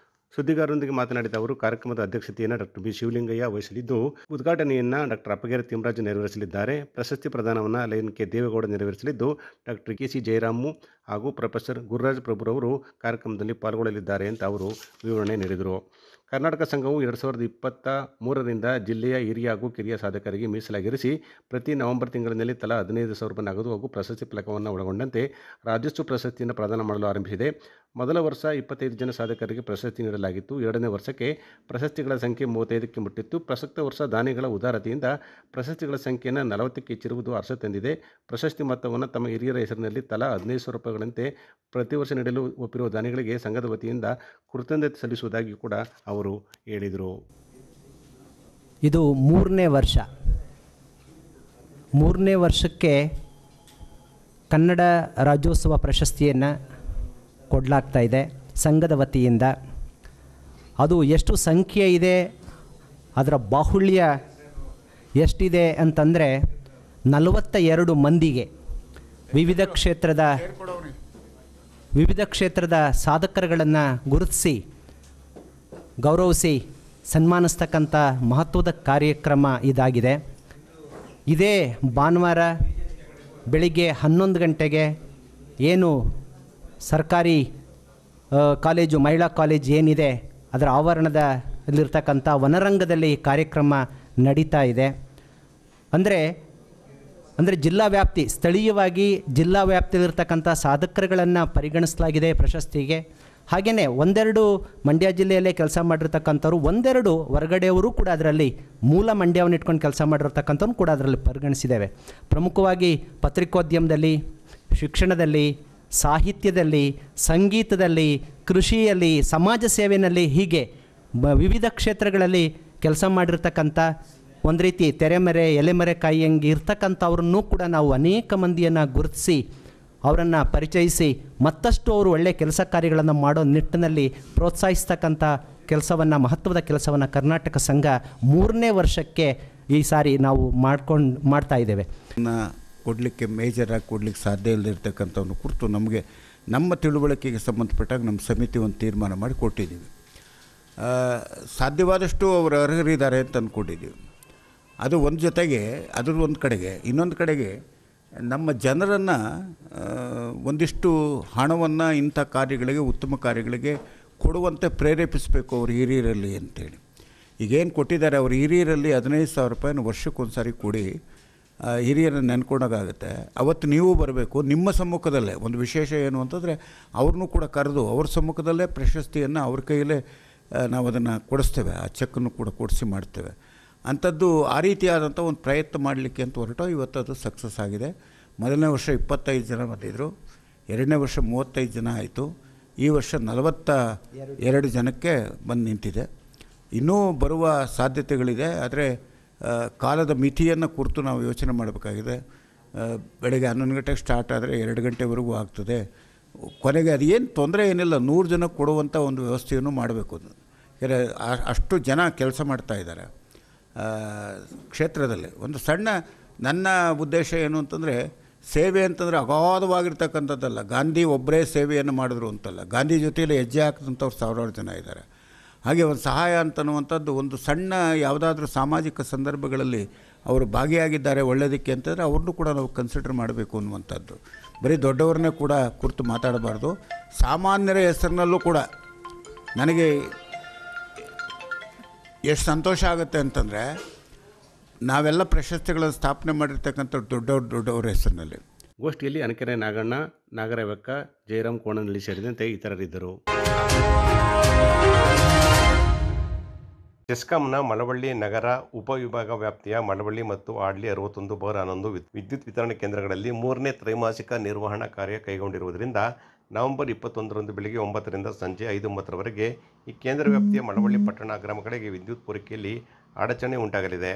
A: ಸುದ್ದಿಗಾರರೊಂದಿಗೆ ಮಾತನಾಡಿದ ಅವರು ಕಾರ್ಯಕ್ರಮದ ಅಧ್ಯಕ್ಷತೆಯನ್ನು ಡಾಕ್ಟರ್ ಬಿ ಶಿವಲಿಂಗಯ್ಯ ವಹಿಸಲಿದ್ದು, ಉದ್ಘಾಟನೆಯನ್ನು ಡಾಕ್ಟರ್ ಅಪ್ಪಗೆರೆ ತಿಮ್ಮರಾಜು ನೆರವೇರಿಸಲಿದ್ದಾರೆ. ಪ್ರಶಸ್ತಿ ಪ್ರದಾನವನ್ನು ಲಯನ್ ಕೆ ದೇವೇಗೌಡ ನೆರವೇರಿಸಲಿದ್ದು, ಡಾಕ್ಟರ್ ಕೆ ಸಿ ಜಯರಾಮು ಹಾಗೂ ಪ್ರೊಫೆಸರ್ ಗುರುರಾಜ್ ಪ್ರಭುರವರು ಕಾರ್ಯಕ್ರಮದಲ್ಲಿ ಪಾಲ್ಗೊಳ್ಳಲಿದ್ದಾರೆ ಅಂತ ಅವರು ವಿವರಣೆ ನೀಡಿದರು. ಕರ್ನಾಟಕ ಸಂಘವು 2023ರಿಂದ ಜಿಲ್ಲೆಯ ಹಿರಿಯ ಹಾಗೂ ಕಿರಿಯ ಸಾಧಕರಿಗೆ ಮೀಸಲಾಗಿರಿಸಿ ಪ್ರತಿ ನವೆಂಬರ್ ತಿಂಗಳಿನಲ್ಲಿ ತಲಾ 15,000 ರೂಪಾಯಿ ನಗದು ಹಾಗೂ ಪ್ರಶಸ್ತಿ ಫಲಕವನ್ನು ಒಳಗೊಂಡಂತೆ ರಾಜ್ಯೋತ್ಸವ ಪ್ರಶಸ್ತಿಯನ್ನು ಪ್ರದಾನ ಮಾಡಲು ಆರಂಭಿಸಿದೆ. ಮೊದಲ ವರ್ಷ 25 ಜನ ಸಾಧಕರಿಗೆ ಪ್ರಶಸ್ತಿ ನೀಡಲಾಗಿತ್ತು. ಎರಡನೇ ವರ್ಷಕ್ಕೆ ಪ್ರಶಸ್ತಿಗಳ ಸಂಖ್ಯೆ 35ಕ್ಕೆ ಮುಟ್ಟಿತ್ತು. ಪ್ರಸಕ್ತ ವರ್ಷ ದಾನಿಗಳ ಉದಾರತೆಯಿಂದ ಪ್ರಶಸ್ತಿಗಳ ಸಂಖ್ಯೆಯನ್ನು 40ಕ್ಕೆ ಹೆಚ್ಚಿರುವುದು ಹರ್ಷ ತಂದಿದೆ. ಪ್ರಶಸ್ತಿ ಮೊತ್ತವನ್ನು ತಮ್ಮ ಹಿರಿಯರ ಹೆಸರಿನಲ್ಲಿ ತಲಾ 1500 ರೂಪಾಯಿಗಳಂತೆ ಪ್ರತಿ ವರ್ಷ ನೀಡಲು ಒಪ್ಪಿರುವ ದಾನಿಗಳಿಗೆ ಸಂಘದ ವತಿಯಿಂದ ಕೃತಜ್ಞತೆ ಸಲ್ಲಿಸುವುದಾಗಿ ಕೂಡ ಅವರು ಹೇಳಿದರು.
H: ಇದು ಮೂರನೇ ವರ್ಷಕ್ಕೆ ಕನ್ನಡ ರಾಜ್ಯೋತ್ಸವ ಪ್ರಶಸ್ತಿಯನ್ನು ಕೊಡಲಾಗ್ತಾ ಇದೆ ಸಂಘದ ವತಿಯಿಂದ. ಅದು ಎಷ್ಟು ಸಂಖ್ಯೆ ಇದೆ, ಅದರ ಬಾಹುಳ್ಯ ಎಷ್ಟಿದೆ ಅಂತಂದರೆ 42 ಮಂದಿಗೆ ವಿವಿಧ ಕ್ಷೇತ್ರದ ಸಾಧಕರುಗಳನ್ನು ಗುರುತಿಸಿ ಗೌರವಿಸಿ ಸನ್ಮಾನಿಸ್ತಕ್ಕಂಥ ಮಹತ್ವದ ಕಾರ್ಯಕ್ರಮ ಇದಾಗಿದೆ. ಇದೇ ಭಾನುವಾರ ಬೆಳಿಗ್ಗೆ 11 ಗಂಟೆಗೆ ಏನು ಸರ್ಕಾರಿ ಕಾಲೇಜು ಮಹಿಳಾ ಕಾಲೇಜ್ ಏನಿದೆ ಅದರ ಆವರಣದಲ್ಲಿರ್ತಕ್ಕಂಥ ವನರಂಗದಲ್ಲಿ ಕಾರ್ಯಕ್ರಮ ನಡೀತಾ ಇದೆ. ಅಂದರೆ ಜಿಲ್ಲಾ ವ್ಯಾಪ್ತಿ, ಸ್ಥಳೀಯವಾಗಿ ಜಿಲ್ಲಾ ವ್ಯಾಪ್ತಿಯಲ್ಲಿರ್ತಕ್ಕಂಥ ಸಾಧಕರುಗಳನ್ನು ಪರಿಗಣಿಸಲಾಗಿದೆ ಪ್ರಶಸ್ತಿಗೆ. ಹಾಗೆಯೇ ಒಂದೆರಡು ಮಂಡ್ಯ ಜಿಲ್ಲೆಯಲ್ಲೇ ಕೆಲಸ ಮಾಡಿರ್ತಕ್ಕಂಥವ್ರು, ಒಂದೆರಡು ಹೊರಗಡೆಯವರು ಕೂಡ ಅದರಲ್ಲಿ ಮೂಲ ಮಂಡ್ಯವನ್ನು ಇಟ್ಕೊಂಡು ಕೆಲಸ ಮಾಡಿರ್ತಕ್ಕಂಥವ್ರು ಕೂಡ ಅದರಲ್ಲಿ ಪರಿಗಣಿಸಿದ್ದೇವೆ. ಪ್ರಮುಖವಾಗಿ ಪತ್ರಿಕೋದ್ಯಮದಲ್ಲಿ, ಶಿಕ್ಷಣದಲ್ಲಿ, ಸಾಹಿತ್ಯದಲ್ಲಿ, ಸಂಗೀತದಲ್ಲಿ, ಕೃಷಿಯಲ್ಲಿ, ಸಮಾಜ ಸೇವೆಯಲ್ಲಿ, ಹೀಗೆ ವಿವಿಧ ಕ್ಷೇತ್ರಗಳಲ್ಲಿ ಕೆಲಸ ಮಾಡಿರ್ತಕ್ಕಂಥ ಒಂದು ರೀತಿ ತೆರೆಮರೆ ಎಲೆಮರೆ ಕಾಯಿಯಂಗೆ ಇರ್ತಕ್ಕಂಥವ್ರನ್ನೂ ಕೂಡ ನಾವು ಅನೇಕ ಮಂದಿಯನ್ನು ಗುರುತಿಸಿ ಅವರನ್ನು ಪರಿಚಯಿಸಿ ಮತ್ತಷ್ಟು ಅವರು ಒಳ್ಳೆಯ ಕೆಲಸ ಕಾರ್ಯಗಳನ್ನು ಮಾಡೋ ನಿಟ್ಟಿನಲ್ಲಿ ಪ್ರೋತ್ಸಾಹಿಸ್ತಕ್ಕಂಥ ಮಹತ್ವದ ಕೆಲಸವನ್ನು ಕರ್ನಾಟಕ ಸಂಘ 3ನೇ ವರ್ಷಕ್ಕೆ ಈ ಸಾರಿ ನಾವು ಮಾಡ್ತಾ ಇದ್ದೇವೆ.
I: ಕೊಡಲಿಕ್ಕೆ ಮೇಜರಾಗಿ ಕೊಡಲಿಕ್ಕೆ ಸಾಧ್ಯ ಇಲ್ಲದಿರ್ತಕ್ಕಂಥವ್ನ ಕುರಿತು ನಮಗೆ ನಮ್ಮ ತಿಳುವಳಿಕೆಗೆ ಸಂಬಂಧಪಟ್ಟಾಗ ನಮ್ಮ ಸಮಿತಿ ಒಂದು ತೀರ್ಮಾನ ಮಾಡಿ ಕೊಟ್ಟಿದ್ದೀವಿ. ಸಾಧ್ಯವಾದಷ್ಟು ಅವರು ಅರ್ಹರಿದ್ದಾರೆ ಅಂತ ಅಂದ್ಕೊಂಡಿದ್ದೀವಿ. ಅದು ಒಂದು ಜೊತೆಗೆ ಅದ್ರ ಒಂದು ಕಡೆಗೆ, ಇನ್ನೊಂದು ಕಡೆಗೆ ನಮ್ಮ ಜನರನ್ನು ಒಂದಿಷ್ಟು ಹಣವನ್ನು ಇಂಥ ಕಾರ್ಯಗಳಿಗೆ, ಉತ್ತಮ ಕಾರ್ಯಗಳಿಗೆ ಕೊಡುವಂತೆ ಪ್ರೇರೇಪಿಸಬೇಕು ಅವರು ಹಿರಿಯರಲ್ಲಿ ಅಂತೇಳಿ. ಈಗೇನು ಕೊಟ್ಟಿದ್ದಾರೆ ಅವರು ಹಿರಿಯರಲ್ಲಿ 15,000 ರೂಪಾಯಿನ ವರ್ಷಕ್ಕೊಂದು ಸಾರಿ ಕೊಡಿ, ಹಿರಿಯರನ್ನು ನೆನ್ಕೊಂಡಾಗುತ್ತೆ. ಅವತ್ತು ನೀವು ಬರಬೇಕು, ನಿಮ್ಮ ಸಮ್ಮುಖದಲ್ಲೇ. ಒಂದು ವಿಶೇಷ ಏನು ಅಂತಂದರೆ ಅವ್ರನ್ನೂ ಕೂಡ ಕರೆದು ಅವ್ರ ಸಮ್ಮುಖದಲ್ಲೇ ಪ್ರಶಸ್ತಿಯನ್ನು ಅವ್ರ ಕೈಯಲ್ಲೇ ನಾವು ಅದನ್ನು ಕೊಡಿಸ್ತೇವೆ, ಆ ಚೆಕ್ಕನ್ನು ಕೂಡ ಕೊಡಿಸಿ ಮಾಡ್ತೇವೆ. ಅಂಥದ್ದು ಆ ರೀತಿಯಾದಂಥ ಒಂದು ಪ್ರಯತ್ನ ಮಾಡಲಿಕ್ಕೆ ಅಂತ ಹೊರಟು ಇವತ್ತು ಅದು ಸಕ್ಸಸ್ ಆಗಿದೆ. ಮೊದಲನೇ ವರ್ಷ 25 ಜನ ಬಂದಿದ್ದರು, ಎರಡನೇ ವರ್ಷ 35 ಜನ ಆಯಿತು, ಈ ವರ್ಷ 42 ಜನಕ್ಕೆ ಬಂದು ನಿಂತಿದೆ. ಇನ್ನೂ ಬರುವ ಸಾಧ್ಯತೆಗಳಿದೆ. ಆದರೆ ಕಾಲದ ಮಿತಿಯನ್ನು ಕುರಿತು ನಾವು ಯೋಚನೆ ಮಾಡಬೇಕಾಗಿದೆ. ಬೆಳಗ್ಗೆ 11 ಗಂಟೆಗೆ ಸ್ಟಾರ್ಟ್ ಆದರೆ 2 ಗಂಟೆವರೆಗೂ ಆಗ್ತದೆ. ಕೊನೆಗೆ ಅದೇನು ತೊಂದರೆ ಏನಿಲ್ಲ, 100 ಜನಕ್ಕೆ ಕೊಡುವಂಥ ಒಂದು ವ್ಯವಸ್ಥೆಯನ್ನು ಮಾಡಬೇಕು. ಯಾಕಂದರೆ ಅಷ್ಟು ಜನ ಕೆಲಸ ಮಾಡ್ತಾಯಿದ್ದಾರೆ ಕ್ಷೇತ್ರದಲ್ಲಿ. ಒಂದು ಸಣ್ಣ ನನ್ನ ಉದ್ದೇಶ ಏನು ಅಂತಂದರೆ, ಸೇವೆ ಅಂತಂದರೆ ಅಗಾಧವಾಗಿರ್ತಕ್ಕಂಥದ್ದಲ್ಲ. ಗಾಂಧಿ ಒಬ್ಬರೇ ಸೇವೆಯನ್ನು ಮಾಡಿದ್ರು ಅಂತಲ್ಲ, ಗಾಂಧಿ ಜೊತೆಯಲ್ಲಿ ಹೆಜ್ಜೆ ಹಾಕಿದಂಥವ್ರು ಸಾವಿರಾರು ಜನ ಇದ್ದಾರೆ. ಹಾಗೆ ಒಂದು ಸಹಾಯ ಅಂತನ್ನುವಂಥದ್ದು ಒಂದು ಸಣ್ಣ ಯಾವುದಾದ್ರೂ ಸಾಮಾಜಿಕ ಸಂದರ್ಭಗಳಲ್ಲಿ ಅವರು ಭಾಗಿಯಾಗಿದ್ದಾರೆ ಒಳ್ಳೆಯದಕ್ಕೆ ಅಂತಂದರೆ ಅವ್ರನ್ನೂ ಕೂಡ ನಾವು ಕನ್ಸಿಡರ್ ಮಾಡಬೇಕು ಅನ್ನುವಂಥದ್ದು. ಬರೀ ದೊಡ್ಡವ್ರನ್ನೇ ಕೂಡ ಕುರಿತು ಮಾತಾಡಬಾರ್ದು. ಸಾಮಾನ್ಯರ ಹೆಸರಿನಲ್ಲೂ ಕೂಡ ನನಗೆ ಎಷ್ಟು ಸಂತೋಷ ಆಗುತ್ತೆ ಅಂತಂದರೆ, ನಾವೆಲ್ಲ ಪ್ರಶಸ್ತಿಗಳನ್ನು ಸ್ಥಾಪನೆ ಮಾಡಿರ್ತಕ್ಕಂಥ ದೊಡ್ಡವ್ರ ಹೆಸರಿನಲ್ಲಿ.
A: ಗೋಷ್ಠಿಯಲ್ಲಿ ಅನಕೆರೆ ನಾಗಣ್ಣ, ನಾಗರವೆಕ್ಕ, ಜಯರಾಮ್ ಕೋಣನಹಳ್ಳಿ ಸೇರಿದಂತೆ ಇತರರಿದ್ದರು. ಚೆಸ್ಕಾಂನ ಮಳವಳ್ಳಿ ನಗರ ಉಪವಿಭಾಗ ವ್ಯಾಪ್ತಿಯ ಮಳವಳ್ಳಿ ಮತ್ತು ಆಡ್ಲಿ 61/11 ವಿದ್ಯುತ್ ವಿತರಣಾ ಕೇಂದ್ರಗಳಲ್ಲಿ 3ನೇ ತ್ರೈಮಾಸಿಕ ನಿರ್ವಹಣಾ ಕಾರ್ಯ ಕೈಗೊಂಡಿರುವುದರಿಂದ ನವೆಂಬರ್ 21ರಂದು ಬೆಳಗ್ಗೆ 9ರಿಂದ ಸಂಜೆ 5:30ರವರೆಗೆ ಈ ಕೇಂದ್ರ ವ್ಯಾಪ್ತಿಯ ಮಳವಳ್ಳಿ ಪಟ್ಟಣ ಗ್ರಾಮಗಳಿಗೆ ವಿದ್ಯುತ್ ಪೂರೈಕೆಯಲ್ಲಿ ಅಡಚಣೆ ಉಂಟಾಗಲಿದೆ.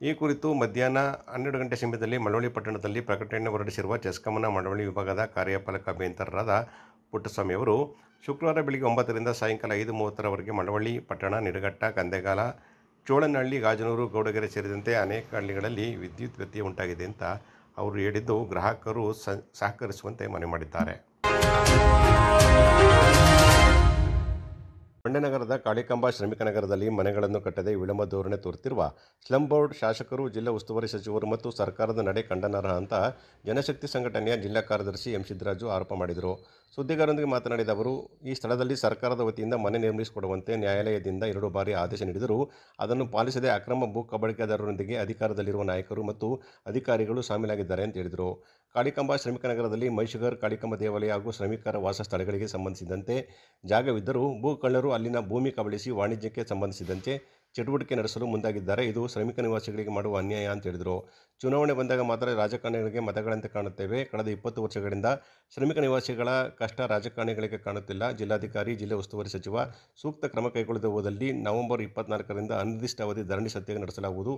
A: ಈ ಕುರಿತು ಮಧ್ಯಾಹ್ನ 12 ಗಂಟೆ ಸಮಯದಲ್ಲಿ ಮಳವಳ್ಳಿ ಪಟ್ಟಣದಲ್ಲಿ ಪ್ರಕಟಣೆ ಹೊರಡಿಸಿರುವ ಚೆಸ್ಕಾಂನ ಮಳವಳ್ಳಿ ವಿಭಾಗದ ಕಾರ್ಯಪಾಲಕ ಅಭಿಯಂತರರಾದ ಪುಟ್ಟಸ್ವಾಮಿ ಅವರು ಶುಕ್ರವಾರ ಬೆಳಗ್ಗೆ 9ರಿಂದ ಸಾಯಂಕಾಲ 5:30ರವರೆಗೆ ಮಳವಳ್ಳಿ ಪಟ್ಟಣ, ನಿಡಘಟ್ಟ, ಕಂದೆಗಾಲ, ಚೋಳನಹಳ್ಳಿ, ಗಾಜನೂರು, ಗೌಡಗೆರೆ ಸೇರಿದಂತೆ ಅನೇಕ ಹಳ್ಳಿಗಳಲ್ಲಿ ವಿದ್ಯುತ್ ವ್ಯತ್ಯಯ ಉಂಟಾಗಿದೆ ಅಂತ ಅವರು ಹೇಳಿದ್ದು ಗ್ರಾಹಕರು ಸಹಕರಿಸುವಂತೆ ಮನವಿ ಮಾಡಿದ್ದಾರೆ. ಮಂಡ್ಯ ನಗರದ ಕಾಳಿಕಾಂಬ ಶ್ರಮಿಕ ನಗರದಲ್ಲಿ ಮನೆಗಳನ್ನು ಕಟ್ಟದೆ ವಿಳಂಬ ಧೋರಣೆ ತೋರುತ್ತಿರುವ ಸ್ಲಂ ಬೋರ್ಡ್ ಶಾಸಕರು, ಜಿಲ್ಲಾ ಉಸ್ತುವಾರಿ ಸಚಿವರು ಮತ್ತು ಸರ್ಕಾರದ ನಡೆ ಖಂಡನಾರ್ಹ ಅಂತ ಜನಶಕ್ತಿ ಸಂಘಟನೆಯ ಜಿಲ್ಲಾ ಕಾರ್ಯದರ್ಶಿ ಎಂ ಸಿದ್ದರಾಜು ಆರೋಪ ಮಾಡಿದರು. ಸುದ್ದಿಗಾರರೊಂದಿಗೆ ಮಾತನಾಡಿದ ಅವರು, ಈ ಸ್ಥಳದಲ್ಲಿ ಸರ್ಕಾರದ ವತಿಯಿಂದ ಮನೆ ನಿರ್ಮಿಸಿಕೊಡುವಂತೆ ನ್ಯಾಯಾಲಯದಿಂದ 2 ಬಾರಿ ಆದೇಶ ನೀಡಿದರೂ ಅದನ್ನು ಪಾಲಿಸದೆ ಅಕ್ರಮ ಭೂ ಕಬಳಿಕೆದಾರರೊಂದಿಗೆ ಅಧಿಕಾರದಲ್ಲಿರುವ ನಾಯಕರು ಮತ್ತು ಅಧಿಕಾರಿಗಳು ಶಾಮೀಲಾಗಿದ್ದಾರೆ ಅಂತ ಹೇಳಿದರು. ಕಾಳಿಕಾಂಬ ಶ್ರಮಿಕ ನಗರದಲ್ಲಿ ಮೈಶುಗರ್, ಕಾಳಿಕಾಂಬ ದೇವಾಲಯ ಹಾಗೂ ಶ್ರಮಿಕರ ವಾಸ ಸ್ಥಳಗಳಿಗೆ ಸಂಬಂಧಿಸಿದಂತೆ ಜಾಗವಿದ್ದರೂ ಭೂ ಕಳ್ಳರು ಅಲ್ಲಿನ ಭೂಮಿ ಕಬಳಿಸಿ ವಾಣಿಜ್ಯಕ್ಕೆ ಸಂಬಂಧಿಸಿದಂತೆ ಚಟುವಟಿಕೆ ನಡೆಸಲು ಮುಂದಾಗಿದ್ದಾರೆ. ಇದು ಶ್ರಮಿಕ ನಿವಾಸಿಗಳಿಗೆ ಮಾಡುವ ಅನ್ಯಾಯ ಅಂತ ಹೇಳಿದರು. ಚುನಾವಣೆ ಬಂದಾಗ ಮಾತ್ರ ರಾಜಕಾರಣಿಗಳಿಗೆ ಮತಗಳಂತೆ ಕಾಣುತ್ತೇವೆ. ಕಳೆದ 20 ವರ್ಷಗಳಿಂದ ಶ್ರಮಿಕ ನಿವಾಸಿಗಳ ಕಷ್ಟ ರಾಜಕಾರಣಿಗಳಿಗೆ ಕಾಣುತ್ತಿಲ್ಲ. ಜಿಲ್ಲಾಧಿಕಾರಿ, ಜಿಲ್ಲಾ ಉಸ್ತುವಾರಿ ಸಚಿವ ಸೂಕ್ತ ಕ್ರಮ ಕೈಗೊಳ್ಳದೆ ಹೋದಲ್ಲಿ ನವೆಂಬರ್ 24ರಿಂದ ಅನಿರ್ದಿಷ್ಟಾವಧಿ ಧರಣಿ ಸತ್ಯಾಗ್ರಹ ನಡೆಸಲಾಗುವುದು.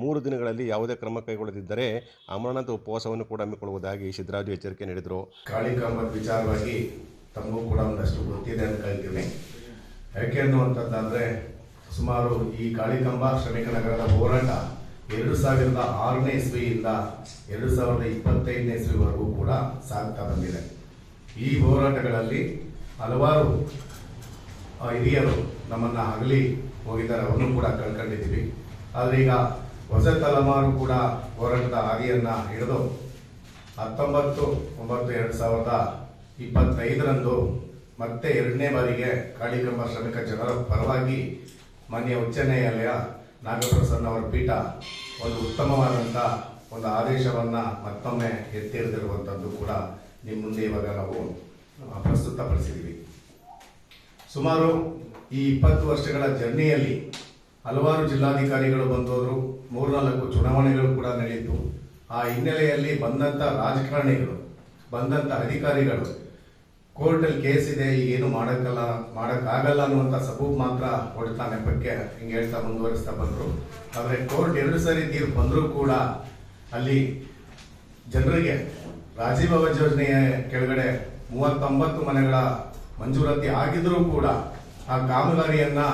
A: 3 ದಿನಗಳಲ್ಲಿ ಯಾವುದೇ ಕ್ರಮ ಕೈಗೊಳ್ಳದಿದ್ದರೆ ಅಮರನಾಥ ಉಪವಾಸವನ್ನು ಕೂಡ ಹಮ್ಮಿಕೊಳ್ಳುವುದಾಗಿ ಸಿದ್ದರಾಜು ಎಚ್ಚರಿಕೆ ನೀಡಿದರು.
J: ಕಾಳಿಕಾಂಬದ ವಿಚಾರವಾಗಿ ತಮಗೂ ಕೂಡ ಒಂದಷ್ಟು ಗೊತ್ತಿದೆ ಅಂತ ಕಲ್ತೀನಿ. ಯಾಕೆ ಅನ್ನುವಂಥದ್ದಾದರೆ, ಸುಮಾರು ಈ ಕಾಳಿಕಾಂಬ ಶ್ರಮಿಕ ನಗರದ ಹೋರಾಟ 2006ನೇ ಇಸ್ವಿಯಿಂದ 2025ನೇ ಇಸ್ವಿವರೆಗೂ ಕೂಡ ಸಾಗ್ತಾ ಬಂದಿದೆ. ಈ ಹೋರಾಟಗಳಲ್ಲಿ ಹಲವಾರು ಹಿರಿಯರು ನಮ್ಮನ್ನು ಅಗಲಿ ಹೋಗಿದ್ದಾರೆ, ಅವರನ್ನು ಕೂಡ ಕಳ್ಕೊಂಡಿದ್ದೀವಿ. ಆದರೆ ಈಗ ಹೊಸ ತಲೆಮಾರು ಕೂಡ ಹೋರಾಟದ ಹಾದಿಯನ್ನು ಹಿಡಿದು 19/9/2025ರಂದು ಮತ್ತೆ 2ನೇ ಬಾರಿಗೆ ಕಾಳಿಕಾಂಬ ಶ್ರಮಿಕ ಜನರ ಪರವಾಗಿ ಮಾನ್ಯ ಉಚ್ಚ ನ್ಯಾಯಾಲಯ ನಾಗಪ್ರಸನ್ನ ಅವರ ಪೀಠ ಒಂದು ಉತ್ತಮವಾದಂಥ ಒಂದು ಆದೇಶವನ್ನು ಮತ್ತೊಮ್ಮೆ ಎತ್ತಿರಿದಿರುವಂಥದ್ದು ಕೂಡ ನಿಮ್ಮ ಮುಂದೆ ಇವಾಗ ನಾವು ಪ್ರಸ್ತುತಪಡಿಸಿದ್ದೀವಿ. ಸುಮಾರು ಈ 20 ವರ್ಷಗಳ ಜರ್ನಿಯಲ್ಲಿ ಹಲವಾರು ಜಿಲ್ಲಾಧಿಕಾರಿಗಳು ಬಂದವರು, 3-4 ಚುನಾವಣೆಗಳು ಕೂಡ ನಡೆಯಿತು. ಆ ಹಿನ್ನೆಲೆಯಲ್ಲಿ ಬಂದಂಥ ರಾಜಕಾರಣಿಗಳು, ಬಂದಂಥ ಅಧಿಕಾರಿಗಳು ಕೋರ್ಟಲ್ಲಿ ಕೇಸ್ ಇದೆ, ಈಗೇನು ಮಾಡೋಕ್ಕಾಗಲ್ಲ ಅನ್ನುವಂಥ ಸಬೂಬ್ ಮಾತ್ರ ಹೊಡ್ತಾ ನೆಪಕ್ಕೆ ಹಿಂಗೆ ಹೇಳ್ತಾ ಮುಂದುವರಿಸ್ತಾ ಬಂದರು. ಆದರೆ ಕೋರ್ಟ್ 2 ಸರಿ ತೀರ್ಪು ಬಂದರೂ ಕೂಡ ಅಲ್ಲಿ ಜನರಿಗೆ ರಾಜೀವ್ ಆವಾಸ್ ಯೋಜನೆಯ ಕೆಳಗಡೆ 39 ಮನೆಗಳ ಮಂಜೂರಾತಿ ಆಗಿದ್ರೂ ಕೂಡ ಆ ಕಾಮಗಾರಿಯನ್ನು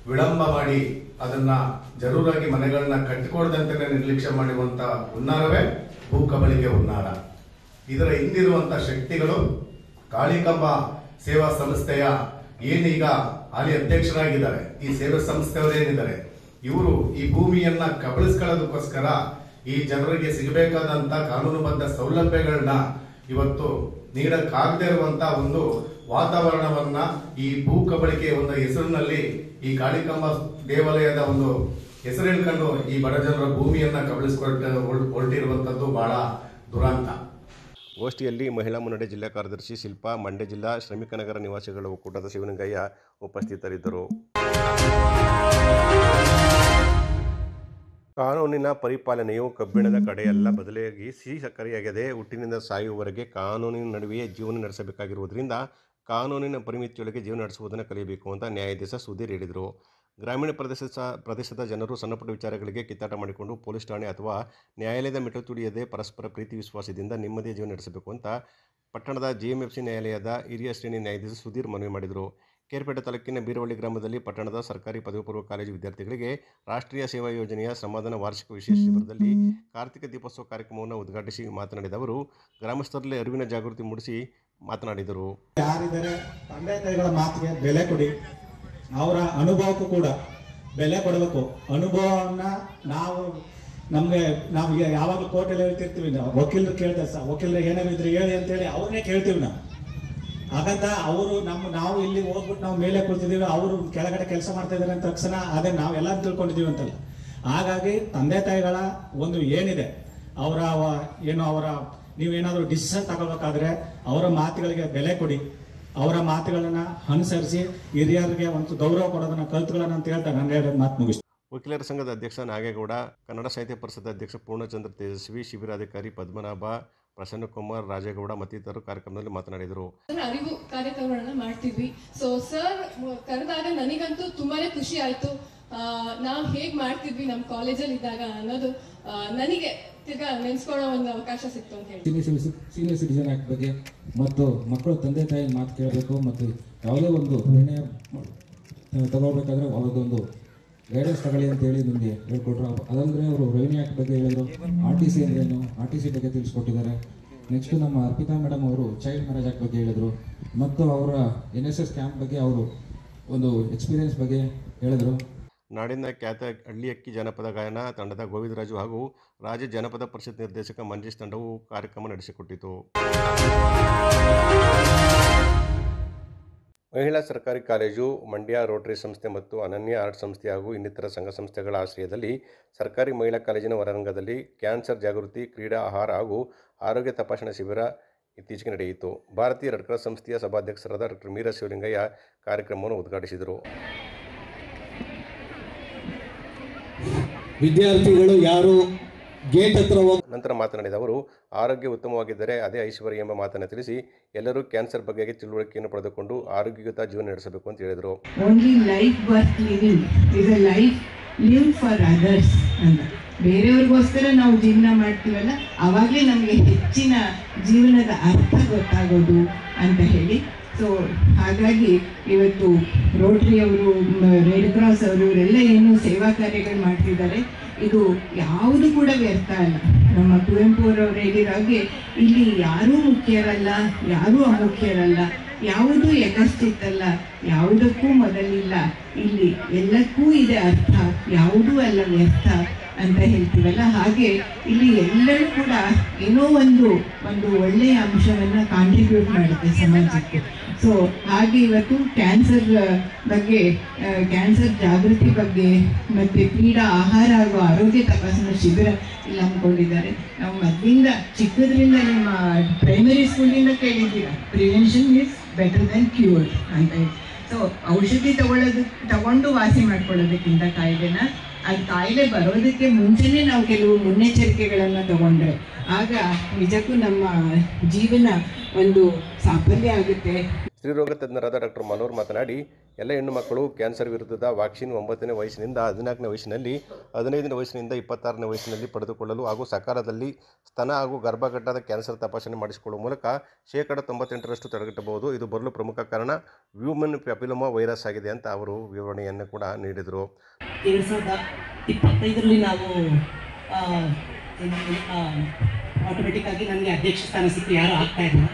J: ವಿಳಂಬ ಮಾಡಿ ಅದನ್ನು ಜರೂರಾಗಿ ಮನೆಗಳನ್ನ ಕಟ್ಟಿಕೊಡದಂತೆ ನಿರ್ಲಕ್ಷ್ಯ ಮಾಡುವಂಥ ಹುನ್ನಾರವೇ ಭೂ ಕಬಳಿಕೆ ಹುನ್ನಾರ. ಇದರ ಹಿಂದಿರುವಂಥ ಶಕ್ತಿಗಳು ಕಾಳಿಕಾಂಬ ಸೇವಾ ಸಂಸ್ಥೆಯ ಏನೀಗ ಹಾಲಿ ಅಧ್ಯಕ್ಷರಾಗಿದ್ದಾರೆ, ಈ ಸೇವಾ ಸಂಸ್ಥೆಯವರೇನಿದ್ದಾರೆ, ಇವರು ಈ ಭೂಮಿಯನ್ನ ಕಬಳಿಸ್ಕೊಳ್ಳೋದಕ್ಕೋಸ್ಕರ ಈ ಜನರಿಗೆ ಸಿಗಬೇಕಾದಂಥ ಕಾನೂನುಬದ್ಧ ಸೌಲಭ್ಯಗಳನ್ನ ಇವತ್ತು ನೀಡಕ್ಕಾಗದೇ ಇರುವಂತ ಒಂದು ವಾತಾವರಣವನ್ನ ಈ ಭೂ ಕಬಳಿಕೆ ಒಂದು ಹೆಸರಿನಲ್ಲಿ ಈ ಕಾಳಿಕಾಂಬ ದೇವಾಲಯದ ಒಂದು ಹೆಸರು ಹೇಳ್ಕೊಂಡು ಈ ಬಡ ಜನರ ಭೂಮಿಯನ್ನ ಹೊರಟಿರುವಂತದ್ದು ಬಹಳ ದುರಂತ.
A: ಗೋಷ್ಠಿಯಲ್ಲಿ ಮಹಿಳಾ ಮುನ್ನಡೆ ಜಿಲ್ಲಾ ಕಾರ್ಯದರ್ಶಿ ಶಿಲ್ಪಾ, ಮಂಡ್ಯ ಜಿಲ್ಲಾ ಶ್ರಮಿಕ ನಗರ ನಿವಾಸಿಗಳ ಒಕ್ಕೂಟದ ಶಿವಲಿಂಗಯ್ಯ ಉಪಸ್ಥಿತರಿದ್ದರು. ಕಾನೂನಿನ ಪರಿಪಾಲನೆಯು ಕಬ್ಬಿಣದ ಕಡೆಯಲ್ಲ, ಬದಲಾಗಿ ಸಿಹಿ ಸಕ್ಕರೆಯಾಗದೆ ಹುಟ್ಟಿನಿಂದ ಸಾಯುವವರೆಗೆ ಕಾನೂನಿನ ನಡುವೆಯೇ ಜೀವನ ನಡೆಸಬೇಕಾಗಿರುವುದರಿಂದ ಕಾನೂನಿನ ಪರಿಮಿತಿಯೊಳಗೆ ಜೀವನ ನಡೆಸುವುದನ್ನು ಕಲಿಯಬೇಕು ಅಂತ ನ್ಯಾಯಾಧೀಶ ಸುಧೀರ್ ಹೇಳಿದರು. ಗ್ರಾಮೀಣ ಪ್ರದೇಶದ ಜನರು ಸಣ್ಣಪುಟ್ಟ ವಿಚಾರಗಳಿಗೆ ಕಿತ್ತಾಟ ಮಾಡಿಕೊಂಡು ಪೊಲೀಸ್ ಠಾಣೆ ಅಥವಾ ನ್ಯಾಯಾಲಯದ ಮೆಟ್ಲು ತುಳಿಯದೆ ಪರಸ್ಪರ ಪ್ರೀತಿ ವಿಶ್ವಾಸದಿಂದ ನೆಮ್ಮದಿಯ ಜೀವನ ನಡೆಸಬೇಕು ಅಂತ ಪಟ್ಟಣದ JMFC ನ್ಯಾಯಾಲಯದ ಹಿರಿಯ ಶ್ರೇಣಿ ನ್ಯಾಯಾಧೀಶ ಸುಧೀರ್ ಮನವಿ ಮಾಡಿದರು. ಕೇರ್ಪೇಟೆ ತಾಲೂಕಿನ ಬೀರವಳ್ಳಿ ಗ್ರಾಮದಲ್ಲಿ ಪಟ್ಟಣದ ಸರ್ಕಾರಿ ಪದವಿ ಪೂರ್ವ ಕಾಲೇಜು ವಿದ್ಯಾರ್ಥಿಗಳಿಗೆ ರಾಷ್ಟ್ರೀಯ ಸೇವಾ ಯೋಜನೆಯ ಶ್ರಮದಾನ ವಾರ್ಷಿಕ ವಿಶೇಷ ಶಿಬಿರದಲ್ಲಿ ಕಾರ್ತಿಕ ದೀಪೋತ್ಸವ ಕಾರ್ಯಕ್ರಮವನ್ನು ಉದ್ಘಾಟಿಸಿ ಮಾತನಾಡಿದ ಅವರು ಗ್ರಾಮಸ್ಥರಲ್ಲಿ ಅರಿವಿನ ಜಾಗೃತಿ ಮೂಡಿಸಿ ಮಾತನಾಡಿದರು.
K: ಯಾರಿದ್ದಾರೆ ತಂದೆ ತಾಯಿಗಳ ಮಾತಿಗೆ ಬೆಲೆ ಕೊಡಿ, ಅವರ ಅನುಭವಕ್ಕೂ ಕೂಡ ಬೆಲೆ ಕೊಡಬೇಕು. ಅನುಭವವನ್ನ ನಾವು ಯಾವಾಗಲೂ ಕೋರ್ಟಲ್ಲಿ ಹೇಳ್ತಿರ್ತೀವಿ, ನಾವು ವಕೀಲರು ಕೇಳ್ತಾರೆ ಸರ್, ವಕೀಲರು ಏನಾದ್ರು ಇದ್ರೆ ಹೇಳಿ ಅಂತೇಳಿ ಅವ್ರನ್ನೇ ಕೇಳ್ತೀವಿ ನಾವು. ಹಾಗಂತ ಅವರು ನಾವು ಇಲ್ಲಿ ಹೋಗ್ಬಿಟ್ಟು ನಾವು ಮೇಲೆ ಕೂತಿದ್ದೀವಿ, ಅವರು ಕೆಳಗಡೆ ಕೆಲಸ ಮಾಡ್ತಾ ಇದ್ದಾರೆ ಅಂತ ತಕ್ಷಣ ಅದೇ ನಾವೆಲ್ಲ ತಿಳ್ಕೊಂಡಿದ್ದೀವಿ ಅಂತಲ್ಲ. ಹಾಗಾಗಿ ತಂದೆ ತಾಯಿಗಳ ಒಂದು ಏನಿದೆ ಅವರ ನೀವೇನಾದರೂ ಡಿಸಿಷನ್ ತಗೋಬೇಕಾದ್ರೆ ಅವರ ಮಾತುಗಳಿಗೆ ಬೆಲೆ ಕೊಡಿ, ಅವರ ಮಾತುಗಳನ್ನ ಅನುಸರಿಸಿ ಹಿರಿಯರಿಗೆ ಒಂದು ಗೌರವ ಕೊಡೋದನ್ನ ಕಲ್ತ್ಕೊಳ್ಳೋಣ ಅಂತ ಹೇಳ್ತಾ ನಾನು ಹೇಳೋದು ಮಾತು ಮುಗಿಸ್ತೀನಿ.
A: ವಕೀಲರ ಸಂಘದ ಅಧ್ಯಕ್ಷ ನಾಗೇಗೌಡ, ಕನ್ನಡ ಸಾಹಿತ್ಯ ಪರಿಷತ್ ಅಧ್ಯಕ್ಷ ಪೂರ್ಣಚಂದ್ರ ತೇಜಸ್ವಿ, ಶಿಬಿರಾಧಿಕಾರಿ ಪದ್ಮನಾಭ, ಪ್ರಸನ್ನಕುಮಾರ್, ರಾಜೇಗೌಡ ಮತ್ತಿತರರು ಕಾರ್ಯಕ್ರಮದಲ್ಲಿ ಮಾತನಾಡಿದರು.
L: ಅರಿವು ಕಾರ್ಯಕ್ರಮಗಳನ್ನ ಮಾಡ್ತಿದ್ವಿ. ಸೊ ಸರ್ ಕರೆದಾಗ ನನಗಂತೂ ತುಂಬಾನೇ ಖುಷಿ ಆಯ್ತು. ನಾವು ಹೇಗ್ ಮಾಡ್ತಿದ್ವಿ ನಮ್ಮ ಕಾಲೇಜಲ್ಲಿ ಇದ್ದಾಗ ಅನ್ನೋದು ನನಗೆ ತಿರ್ಗಾ ನೆನ್ಸ್ಕೊಳ್ಳೋ ಒಂದು ಅವಕಾಶ ಸಿಕ್ತು ಅಂತ ಹೇಳಿ.
M: ಸೀನಿಯರ್ ಸಿಟಿಜನ್ ಆಕ್ಟ್ ಬಗ್ಗೆ ಮತ್ತು ಮಕ್ಕಳು ತಂದೆ ತಾಯಿ ಮಾತು ಕೇಳಬೇಕು ಮತ್ತು ಯಾವುದೇ ಒಂದು ನಿರ್ಣಯ ತಗೋಬೇಕಾದ್ರೆ ಅವರದೊಂದು ಗೈಡೆನ್ಸ್ ತಗೊಳ್ಳಿ ಅಂತೇಳಿ ನಿಮಗೆ ಹೇಳ್ಕೊಟ್ರು. ಅದಂದರೆ ಅವರು ರೆವಿನ್ಯೂ ಆ್ಯಕ್ಟ್ ಬಗ್ಗೆ ಹೇಳಿದರು, RTC ಅಂದ್ರೇನು, RTC ಬಗ್ಗೆ ತಿಳಿಸ್ಕೊಟ್ಟಿದ್ದಾರೆ. ನೆಕ್ಸ್ಟ್ ನಮ್ಮ ಅರ್ಪಿತಾ ಮೇಡಮ್ ಅವರು ಚೈಲ್ಡ್ ಮ್ಯಾರೇಜ್ ಆ್ಯಕ್ಟ್ ಬಗ್ಗೆ ಹೇಳಿದರು, ಮತ್ತು ಅವರ NSS ಕ್ಯಾಂಪ್ ಬಗ್ಗೆ ಅವರು ಒಂದು ಎಕ್ಸ್ಪೀರಿಯನ್ಸ್ ಬಗ್ಗೆ ಹೇಳಿದರು.
A: ನಾಡಿನ ಖ್ಯಾತ ಹಳ್ಳಿಯಕ್ಕಿ ಜನಪದ ಗಾಯನ ತಂಡದ ಗೋವಿಂದರಾಜು ಹಾಗೂ ರಾಜ್ಯ ಜನಪದ ಪರಿಷತ್ ನಿರ್ದೇಶಕ ಮಂಜೇಶ್ ತಂಡವು ಕಾರ್ಯಕ್ರಮ ನಡೆಸಿಕೊಟ್ಟಿತು. ಮಹಿಳಾ ಸರ್ಕಾರಿ ಕಾಲೇಜು, ಮಂಡ್ಯ ರೋಟರಿ ಸಂಸ್ಥೆ ಮತ್ತು ಅನನ್ಯ ಆರ್ಟ್ ಸಂಸ್ಥೆ ಹಾಗೂ ಇನ್ನಿತರ ಸಂಘ ಸಂಸ್ಥೆಗಳ ಆಶ್ರಯದಲ್ಲಿ ಸರ್ಕಾರಿ ಮಹಿಳಾ ಕಾಲೇಜಿನ ಹೊರಾಂಗಣದಲ್ಲಿ ಕ್ಯಾನ್ಸರ್ ಜಾಗೃತಿ, ಕ್ರೀಡಾ, ಆಹಾರ ಹಾಗೂ ಆರೋಗ್ಯ ತಪಾಸಣಾ ಶಿಬಿರ ಇತ್ತೀಚೆಗೆ ನಡೆಯಿತು. ಭಾರತೀಯ ರೆಡ್ ಕ್ರಾಸ್ ಸಂಸ್ಥೆಯ ಸಭಾಧ್ಯಕ್ಷರಾದ ಡಾಕ್ಟರ್ ಮೀರಾ ಶಿವಲಿಂಗಯ್ಯ ಕಾರ್ಯಕ್ರಮವನ್ನು ಉದ್ಘಾಟಿಸಿದರು.
N: ವಿದ್ಯಾರ್ಥಿಗಳು ಯಾರು ಗೇಟ್ ಹತ್ರ
A: ನಂತರ ಮಾತನಾಡಿದ ಅವರು, ಆರೋಗ್ಯ ಉತ್ತಮವಾಗಿದ್ದರೆ ಅದೇ ಐಶ್ವರ್ಯ ಎಂಬ ಮಾತನ್ನು ತಿಳಿಸಿ ಎಲ್ಲರೂ ಕ್ಯಾನ್ಸರ್ ಬಗ್ಗೆ ತಿಳುವಳಿಕೆಯನ್ನು ಪಡೆದುಕೊಂಡು ಆರೋಗ್ಯಯುತ ಜೀವನ ನಡೆಸಬೇಕು ಅಂತ ಹೇಳಿದರು.
O: Only life worth living is a life live for others ಅಂತ. ಬೇರೆಯವ್ರಿಗೋಸ್ಕರ ನಾವು ಜೀವನ ಮಾಡ್ತೀವಲ್ಲ, ಆವಾಗಲೇ ನಮಗೆ ಹೆಚ್ಚಿನ ಜೀವನದ ಅರ್ಥ ಗೊತ್ತಾಗೋದು ಅಂತ ಹೇಳಿ. ಸೊ ಹಾಗಾಗಿ ಇವತ್ತು ರೋಟರಿ ಅವರು, ರೆಡ್ ಕ್ರಾಸ್ ಅವರು ಇವರೆಲ್ಲ ಏನು ಸೇವಾ ಕಾರ್ಯಗಳು ಮಾಡ್ತಿದ್ದಾರೆ, ಇದು ಯಾವುದು ಕೂಡ ವ್ಯರ್ಥ ಅಲ್ಲ. ನಮ್ಮ ಕುವೆಂಪು ಅವರು ಹೇಳಿರೋ ಹಾಗೆ ಇಲ್ಲಿ ಯಾರೂ ಮುಖ್ಯರಲ್ಲ, ಯಾರೂ ಅಮುಖ್ಯರಲ್ಲ, ಯಾವುದೂ ಎಗಸ್ಟಿತ್ತಲ್ಲ, ಯಾವುದಕ್ಕೂ ಮೊದಲಿಲ್ಲ, ಇಲ್ಲಿ ಎಲ್ಲಕ್ಕೂ ಇದೆ ಅರ್ಥ, ಯಾವುದೂ ಅಲ್ಲ ವ್ಯರ್ಥ ಅಂತ ಹೇಳ್ತೀವಲ್ಲ. ಹಾಗೆ ಇಲ್ಲಿ ಎಲ್ಲರೂ ಕೂಡ ಏನೋ ಒಂದು ಒಳ್ಳೆಯ ಅಂಶವನ್ನು ಕಾಂಟ್ರಿಬ್ಯೂಟ್ ಮಾಡುತ್ತೆ ಸಮಾಜಕ್ಕೆ. ಸೊ ಹಾಗೆ ಇವತ್ತು ಕ್ಯಾನ್ಸರ್ ಬಗ್ಗೆ, ಕ್ಯಾನ್ಸರ್ ಜಾಗೃತಿ ಬಗ್ಗೆ ಮತ್ತು ಕ್ರೀಡಾ, ಆಹಾರ ಹಾಗೂ ಆರೋಗ್ಯ ತಪಾಸಣಾ ಶಿಬಿರ ಇಲ್ಲಿ ಹಮ್ಮಿಕೊಂಡಿದ್ದಾರೆ. ನಾವು ಮೊದಲಿಂದ ಚಿಕ್ಕದ್ರಿಂದ ನಿಮ್ಮ ಪ್ರೈಮರಿ ಸ್ಕೂಲಿಂದ ಕೇಳಿದ್ದೀರ, prevention is better than cure ಅಂತ ಹೇಳಿ. ಸೊ ಔಷಧಿ ತಗೊಂಡು ವಾಸಿ ಮಾಡ್ಕೊಳ್ಳೋದಕ್ಕಿಂತ ಕಾಯಿಲೆನ, ಅದು ಕಾಯಿಲೆ ಬರೋದಕ್ಕೆ ಮುಂಚೆನೇ ನಾವು ಕೆಲವು ಮುನ್ನೆಚ್ಚರಿಕೆಗಳನ್ನು ತಗೊಂಡ್ರೆ ಆಗ ನಿಜಕ್ಕೂ ನಮ್ಮ ಜೀವನ ಒಂದು ಸಾಫಲ್ಯ ಆಗುತ್ತೆ.
A: ಸ್ತ್ರೀರೋಗ ತಜ್ಞರಾದ ಡಾಕ್ಟರ್ ಮನೋಹರ್ ಮಾತನಾಡಿ, ಎಲ್ಲ ಹೆಣ್ಣು ಮಕ್ಕಳು ಕ್ಯಾನ್ಸರ್ ವಿರುದ್ಧದ ವ್ಯಾಕ್ಸಿನ್ 9ನೇ ವಯಸ್ಸಿನಿಂದ 14ನೇ ವಯಸ್ಸಿನಲ್ಲಿ, 15ನೇ ವಯಸ್ಸಿನಿಂದ 26ನೇ ವಯಸ್ಸಿನಲ್ಲಿ ಪಡೆದುಕೊಳ್ಳಲು ಹಾಗೂ ಸಕಾಲದಲ್ಲಿ ಸ್ತನ ಹಾಗೂ ಗರ್ಭಗಡ್ಡದ ಕ್ಯಾನ್ಸರ್ ತಪಾಸಣೆ ಮಾಡಿಸಿಕೊಳ್ಳುವ ಮೂಲಕ 98% ತಡೆಗಟ್ಟಬಹುದು. ಇದು ಬರಲು ಪ್ರಮುಖ ಕಾರಣ ಹ್ಯೂಮನ್ ಪ್ಯಾಪಿಲೋಮಾ ವೈರಸ್ ಆಗಿದೆ ಅಂತ ಅವರು ವಿವರಣೆಯನ್ನು ಕೂಡ ನೀಡಿದರು.
P: 2025ರಲ್ಲಿ ನಾವು ಆಟೋಮೆಟಿಕ್ ಆಗಿ ನನಗೆ ಅಧ್ಯಕ್ಷ ಸ್ಥಾನ ಸಿಕ್ಕಿ ಯಾರೂ ಆಗ್ತಾ ಇಲ್ಲ.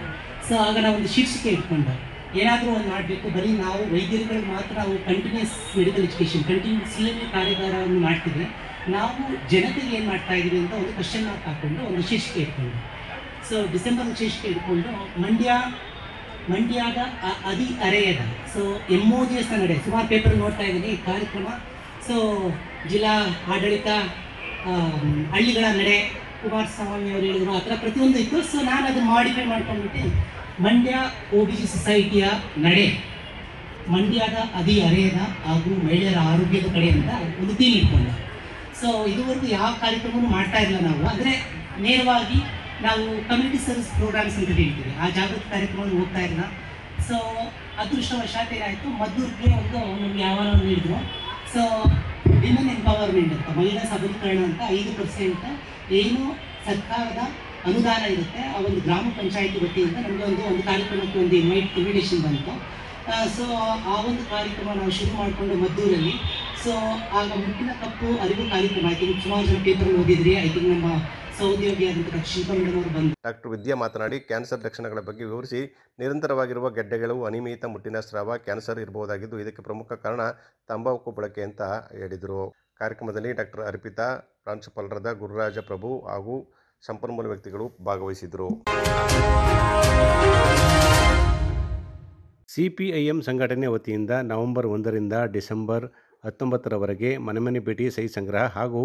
P: ಸೊ ಆಗ ನಾವು ಒಂದು ಶೀರ್ಷಿಕೆ ಇಟ್ಕೊಂಡು ಏನಾದರೂ ಒಂದು ಮಾಡಬೇಕು, ಬರೀ ನಾವು ವೈದ್ಯರುಗಳಿಗೆ ಮಾತ್ರ ನಾವು ಕಂಟಿನ್ಯೂಸ್ ಮೆಡಿಕಲ್ ಎಜುಕೇಷನ್, ಕಂಟಿನ್ಯೂಸ್ಲಿ ಕಾರ್ಯಾಗಾರವನ್ನು ಮಾಡ್ತೀವಿ, ನಾವು ಜನತೆಗೆ ಏನು ಮಾಡ್ತಾ ಇದ್ದೀವಿ ಅಂತ ಒಂದು ಕ್ವಶನ್ ಮಾರ್ಕ್ ಹಾಕ್ಕೊಂಡು ಒಂದು ಶೀರ್ಷಿಕೆ ಇಟ್ಕೊಂಡು, ಸೊ ಡಿಸೆಂಬರ್ ಶೀರ್ಷಿಕೆ ಇಟ್ಕೊಂಡು ಮಂಡ್ಯದ ಅದಿ ಅರೆಯದ, ಸೊ MOGS ನಡೆ ಸುಮಾರು ಪೇಪರ್ ನೋಡ್ತಾ ಇದ್ದೀನಿ ಈ ಕಾರ್ಯಕ್ರಮ. ಸೊ ಜಿಲ್ಲಾ ಆಡಳಿತ, ಹಳ್ಳಿಗಳ ನಡೆ, ಕುಮಾರಸ್ವಾಮಿ ಅವರು ಹೇಳಿದ್ರು, ಆ ಥರ ಪ್ರತಿಯೊಂದು ಇತ್ತು. ಸೊ ನಾನು ಅದನ್ನು ಮಾಡಿಫೈ ಮಾಡ್ಕೊಂಡ್ಬಿಟ್ಟು ಮಂಡ್ಯ OBC ಸೊಸೈಟಿಯ ನಡೆ, ಮಂಡ್ಯದ ಅದಿ ಅರೆಯದ ಹಾಗೂ ಮಹಿಳೆಯರ ಆರೋಗ್ಯದ ಕಡೆ ಅಂತ ಒಂದು ಥೀಮ್ ಇಟ್ಕೊಂಡೆ. ಸೊ ಇದುವರೆಗೂ ಯಾವ ಕಾರ್ಯಕ್ರಮವೂ ಮಾಡ್ತಾ ಇಲ್ಲ ನಾವು, ಅಂದರೆ ನೇರವಾಗಿ ನಾವು ಕಮ್ಯುನಿಟಿ ಸರ್ವಿಸ್ ಪ್ರೋಗ್ರಾಮ್ಸ್ ಅಂತ ಹೇಳ್ತೀವಿ, ಆ ಜಾಗೃತಿ ಕಾರ್ಯಕ್ರಮವನ್ನು ಹೋಗ್ತಾ ಇಲ್ಲ. ಸೊ ಅದೃಷ್ಟವಶಾತ್ ಏನಾಯಿತು, ಮದ್ದೂರಿಗೆ ನಮ್ಗೆ ಯಾವಾಗ ನೀಡಿದ್ರು. ಸೊ ವಿಮೆನ್ ಎಂಪವರ್ಮೆಂಟ್ ಅಂತ, ಮಹಿಳಾ ಸಬಲೀಕರಣ ಅಂತ 5% ಏನು ಸರ್ಕಾರದ ಅನುದಾನ ಇರುತ್ತೆ, ಆ ಒಂದು ಗ್ರಾಮ ಪಂಚಾಯತಿ ವತಿಯಿಂದ ನಮಗೆ ಒಂದು ಕಾರ್ಯಕ್ರಮಕ್ಕೆ ಒಂದು ಇನ್ವಿಟೇಷನ್ ಬಂತು. ಸೊ ಆ ಒಂದು ಕಾರ್ಯಕ್ರಮ ನಾವು ಶುರು ಮಾಡಿಕೊಂಡು ಮದ್ದೂರಲ್ಲಿ. ಸೊ ಆಗ ಮುಟ್ಟಿನ ಕಪ್ಪು ಅರಿವು ಕಾರ್ಯಕ್ರಮ, ಐ ಥಿಂಕ್ ಸುಮಾರು ಜನ ಪೇಪರ್ ಓದಿದ್ರಿ, ಐ ಥಿಂಕ್ ನಮ್ಮ ಸಹೋದ್ಯೋಗಿ ಆದಂಥ ಶಿಲ್ಪಾ ಮೇಡಮ್ ಅವರು ಬಂದು.
A: ಡಾಕ್ಟರ್ ವಿದ್ಯಾ ಮಾತನಾಡಿ, ಕ್ಯಾನ್ಸರ್ ಲಕ್ಷಣಗಳ ಬಗ್ಗೆ ವಿವರಿಸಿ, ನಿರಂತರವಾಗಿರುವ ಗೆಡ್ಡೆಗಳು, ಅನಿಯಮಿತ ಮುಟ್ಟಿನ ಸ್ರಾವ ಕ್ಯಾನ್ಸರ್ ಇರಬಹುದಾಗಿದ್ದು ಇದಕ್ಕೆ ಪ್ರಮುಖ ಕಾರಣ ತಂಬಾಕು ಬಳಕೆ ಅಂತ ಹೇಳಿದರು. ಕಾರ್ಯಕ್ರಮದಲ್ಲಿ ಡಾಕ್ಟರ್ ಅರ್ಪಿತಾ, ಪ್ರಾಂಶುಪಾಲರಾದ ಗುರುರಾಜ ಪ್ರಭು ಹಾಗೂ ಸಂಪನ್ಮೂಲ ವ್ಯಕ್ತಿಗಳು ಭಾಗವಹಿಸಿದರು. CPIM ಸಂಘಟನೆ ವತಿಯಿಂದ ನವೆಂಬರ್ 1ರಿಂದ ಡಿಸೆಂಬರ್ 19ರವರೆಗೆ ಮನೆ ಭೇಟಿ ಸಹಿ ಸಂಗ್ರಹ ಹಾಗೂ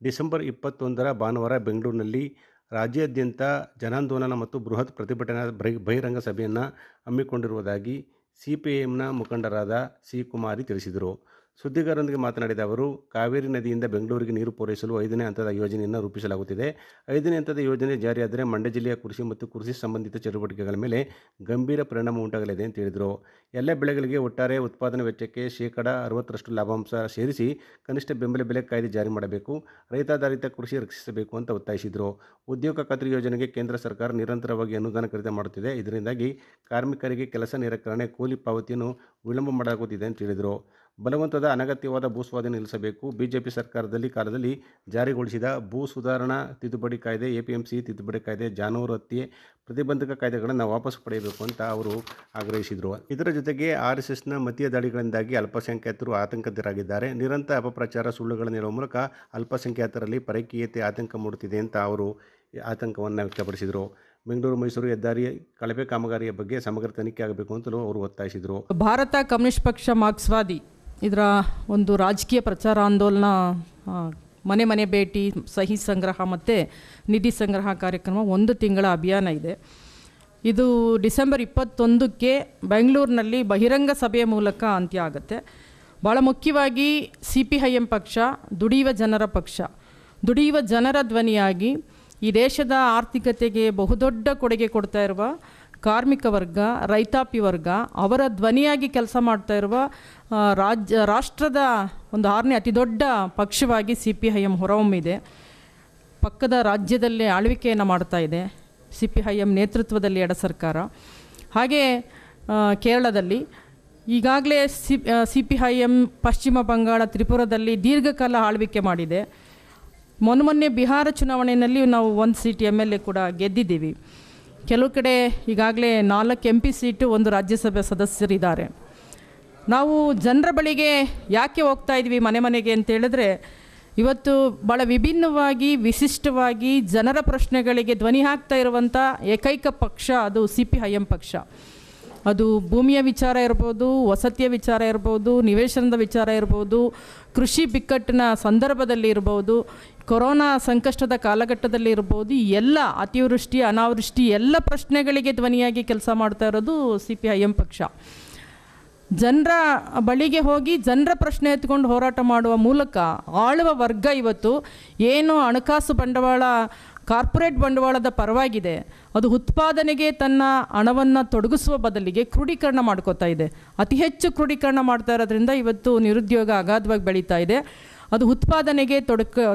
A: ಡಿಸೆಂಬರ್ 21ರ ಭಾನುವಾರ ಬೆಂಗಳೂರಿನಲ್ಲಿ ರಾಜ್ಯಾದ್ಯಂತ ಜನಾಂದೋಲನ ಮತ್ತು ಬೃಹತ್ ಪ್ರತಿಭಟನಾ ಬಹಿರಂಗ ಸಭೆಯನ್ನು ಹಮ್ಮಿಕೊಂಡಿರುವುದಾಗಿ CPIMನ ಮುಖಂಡರಾದ ಸಿ ಕುಮಾರಿ ತಿಳಿಸಿದರು. ಸುದ್ದಿಗಾರರೊಂದಿಗೆ ಮಾತನಾಡಿದ ಅವರು, ಕಾವೇರಿ ನದಿಯಿಂದ ಬೆಂಗಳೂರಿಗೆ ನೀರು ಪೂರೈಸಲು 5ನೇ ಹಂತದ ಯೋಜನೆಯನ್ನು ರೂಪಿಸಲಾಗುತ್ತಿದೆ. 5ನೇ ಹಂತದ ಯೋಜನೆ ಜಾರಿಯಾದರೆ ಮಂಡ್ಯ ಜಿಲ್ಲೆಯ ಕೃಷಿ ಮತ್ತು ಕೃಷಿ ಸಂಬಂಧಿತ ಚಟುವಟಿಕೆಗಳ ಮೇಲೆ ಗಂಭೀರ ಪರಿಣಾಮ ಉಂಟಾಗಲಿದೆ ಅಂತ ಹೇಳಿದರು. ಎಲ್ಲ ಬೆಳೆಗಳಿಗೆ ಒಟ್ಟಾರೆ ಉತ್ಪಾದನಾ ವೆಚ್ಚಕ್ಕೆ 60% ಲಾಭಾಂಶ ಸೇರಿಸಿ ಕನಿಷ್ಠ ಬೆಂಬಲ ಬೆಲೆ ಕಾಯ್ದೆ ಜಾರಿ ಮಾಡಬೇಕು, ರೈತಾಧಾರಿತ ಕೃಷಿ ರಕ್ಷಿಸಬೇಕು ಅಂತ ಒತ್ತಾಯಿಸಿದರು. ಉದ್ಯೋಗ ಖಾತ್ರಿ ಯೋಜನೆಗೆ ಕೇಂದ್ರ ಸರ್ಕಾರ ನಿರಂತರವಾಗಿ ಅನುದಾನ ಕಡಿತ ಮಾಡುತ್ತಿದೆ. ಇದರಿಂದಾಗಿ ಕಾರ್ಮಿಕರಿಗೆ ಕೆಲಸ ನಿರಾಕರಣೆ, ಕೂಲಿ ಪಾವತಿಯನ್ನು ವಿಳಂಬ ಮಾಡಲಾಗುತ್ತಿದೆ ಅಂತ ಹೇಳಿದರು. ಬಲವಂತದ ಅನಗತ್ಯವಾದ ಭೂಸ್ವಾಧೀನ ನಿಲ್ಲಿಸಬೇಕು. ಬಿಜೆಪಿ ಸರ್ಕಾರದಲ್ಲಿ ಕಾಲದಲ್ಲಿ ಜಾರಿಗೊಳಿಸಿದ ಭೂ ಸುಧಾರಣಾ ತಿದ್ದುಪಡಿ ಕಾಯ್ದೆ, APMC ತಿದ್ದುಪಡಿ ಕಾಯ್ದೆ, ಜಾನುವಾರು ಹತ್ಯೆ ಪ್ರತಿಬಂಧಕ ಕಾಯ್ದೆಗಳನ್ನು ವಾಪಸ್ ಪಡೆಯಬೇಕು ಅಂತ ಅವರು ಆಗ್ರಹಿಸಿದರು. ಇದರ ಜೊತೆಗೆ RSSನ ಮತೀಯ ದಾಳಿಗಳಿಂದಾಗಿ ಅಲ್ಪಸಂಖ್ಯಾತರು ಆತಂಕದರಾಗಿದ್ದಾರೆ. ನಿರಂತರ ಅಪಪ್ರಚಾರ, ಸುಳ್ಳುಗಳನ್ನು ಹೇಳುವ ಮೂಲಕ ಅಲ್ಪಸಂಖ್ಯಾತರಲ್ಲಿ ಪರಕೀಯತೆ ಆತಂಕ ಮೂಡುತ್ತಿದೆ ಅಂತ ಅವರು ಆತಂಕವನ್ನು ವ್ಯಕ್ತಪಡಿಸಿದರು. ಬೆಂಗಳೂರು ಮೈಸೂರು ಹೆದ್ದಾರಿ ಕಳಪೆ ಕಾಮಗಾರಿಯ ಬಗ್ಗೆ ಸಮಗ್ರ ತನಿಖೆ ಆಗಬೇಕು ಅಂತಲೂ ಅವರು ಒತ್ತಾಯಿಸಿದರು.
Q: ಭಾರತ ಕಮ್ಯುನಿಸ್ಟ್ ಪಕ್ಷ ಮಾರ್ಕ್ಸ್ವಾದಿ ಇದರ ಒಂದು ರಾಜಕೀಯ ಪ್ರಚಾರ ಆಂದೋಲನ, ಮನೆ ಮನೆ ಭೇಟಿ, ಸಹಿ ಸಂಗ್ರಹ ಮತ್ತು ನಿಧಿ ಸಂಗ್ರಹ ಕಾರ್ಯಕ್ರಮ 1 ತಿಂಗಳ ಅಭಿಯಾನ ಇದೆ. ಇದು ಡಿಸೆಂಬರ್ 21ಕ್ಕೆ ಬೆಂಗಳೂರಿನಲ್ಲಿ ಬಹಿರಂಗ ಸಭೆಯ ಮೂಲಕ ಅಂತ್ಯ ಆಗುತ್ತೆ. ಭಾಳ ಮುಖ್ಯವಾಗಿ CPIM ಪಕ್ಷ ದುಡಿಯುವ ಜನರ ಪಕ್ಷ, ದುಡಿಯುವ ಜನರ ಧ್ವನಿಯಾಗಿ ಈ ದೇಶದ ಆರ್ಥಿಕತೆಗೆ ಬಹುದೊಡ್ಡ ಕೊಡುಗೆ ಕೊಡ್ತಾ ಇರುವ ಕಾರ್ಮಿಕ ವರ್ಗ, ರೈತಾಪಿ ವರ್ಗ, ಅವರ ಧ್ವನಿಯಾಗಿ ಕೆಲಸ ಮಾಡ್ತಾ ಇರುವ ರಾಷ್ಟ್ರದ ಒಂದು 6ನೇ ಅತಿ ದೊಡ್ಡ ಪಕ್ಷವಾಗಿ CPIM ಹೊರಹೊಮ್ಮಿದೆ. ಪಕ್ಕದ ರಾಜ್ಯದಲ್ಲೇ ಆಳ್ವಿಕೆಯನ್ನು ಮಾಡ್ತಾ ಇದೆ CPIM ನೇತೃತ್ವದಲ್ಲಿ ಎಡ ಸರ್ಕಾರ. ಹಾಗೆ ಕೇರಳದಲ್ಲಿ ಈಗಾಗಲೇ CPIM ಪಶ್ಚಿಮ ಬಂಗಾಳ, ತ್ರಿಪುರದಲ್ಲಿ ದೀರ್ಘಕಾಲ ಆಳ್ವಿಕೆ ಮಾಡಿದೆ. ಮೊನ್ನೆ ಬಿಹಾರ ಚುನಾವಣೆಯಲ್ಲಿ ನಾವು 1 ಸೀಟ್ MLA ಕೂಡ ಗೆದ್ದಿದ್ದೀವಿ. ಕೆಲವು ಕಡೆ ಈಗಾಗಲೇ 4 MP ಸೀಟು, 1 ರಾಜ್ಯಸಭೆ ಸದಸ್ಯರಿದ್ದಾರೆ. ನಾವು ಜನರ ಬಳಿಗೆ ಯಾಕೆ ಹೋಗ್ತಾ ಇದ್ವಿ ಮನೆ ಮನೆಗೆ ಅಂತ ಹೇಳಿದ್ರೆ, ಇವತ್ತು ಭಾಳ ವಿಭಿನ್ನವಾಗಿ, ವಿಶಿಷ್ಟವಾಗಿ ಜನರ ಪ್ರಶ್ನೆಗಳಿಗೆ ಧ್ವನಿ ಹಾಕ್ತಾ ಇರುವಂಥ ಏಕೈಕ ಪಕ್ಷ ಅದು CPIM ಪಕ್ಷ. ಅದು ಭೂಮಿಯ ವಿಚಾರ ಇರ್ಬೋದು, ವಸತಿಯ ವಿಚಾರ ಇರ್ಬೋದು, ನಿವೇಶನದ ವಿಚಾರ ಇರ್ಬೋದು, ಕೃಷಿ ಬಿಕ್ಕಟ್ಟಿನ ಸಂದರ್ಭದಲ್ಲಿ ಇರ್ಬೋದು, ಕೊರೋನಾ ಸಂಕಷ್ಟದ ಕಾಲಘಟ್ಟದಲ್ಲಿ ಇರ್ಬೋದು, ಎಲ್ಲ ಅತಿವೃಷ್ಟಿ, ಅನಾವೃಷ್ಟಿ ಎಲ್ಲ ಪ್ರಶ್ನೆಗಳಿಗೆ ಧ್ವನಿಯಾಗಿ ಕೆಲಸ ಮಾಡ್ತಾ ಇರೋದು CPIM ಪಕ್ಷ. ಜನರ ಬಳಿಗೆ ಹೋಗಿ ಜನರ ಪ್ರಶ್ನೆ ಎತ್ಕೊಂಡು ಹೋರಾಟ ಮಾಡುವ ಮೂಲಕ ಆಳುವ ವರ್ಗ ಇವತ್ತು ಏನು ಹಣಕಾಸು ಬಂಡವಾಳ, ಕಾರ್ಪೊರೇಟ್ ಬಂಡವಾಳದ ಪರವಾಗಿದೆ, ಅದು ಉತ್ಪಾದನೆಗೆ ತನ್ನ ಹಣವನ್ನು ತೊಡಗಿಸುವ ಬದಲಿಗೆ ಕ್ರೋಢೀಕರಣ ಮಾಡ್ಕೋತಾ ಇದೆ. ಅತಿ ಹೆಚ್ಚು ಕ್ರೋಢೀಕರಣ ಮಾಡ್ತಾ ಇರೋದ್ರಿಂದ ಇವತ್ತು ನಿರುದ್ಯೋಗ ಅಗಾಧವಾಗಿ ಬೆಳೀತಾ ಇದೆ. ಅದು ಉತ್ಪಾದನೆಗೆ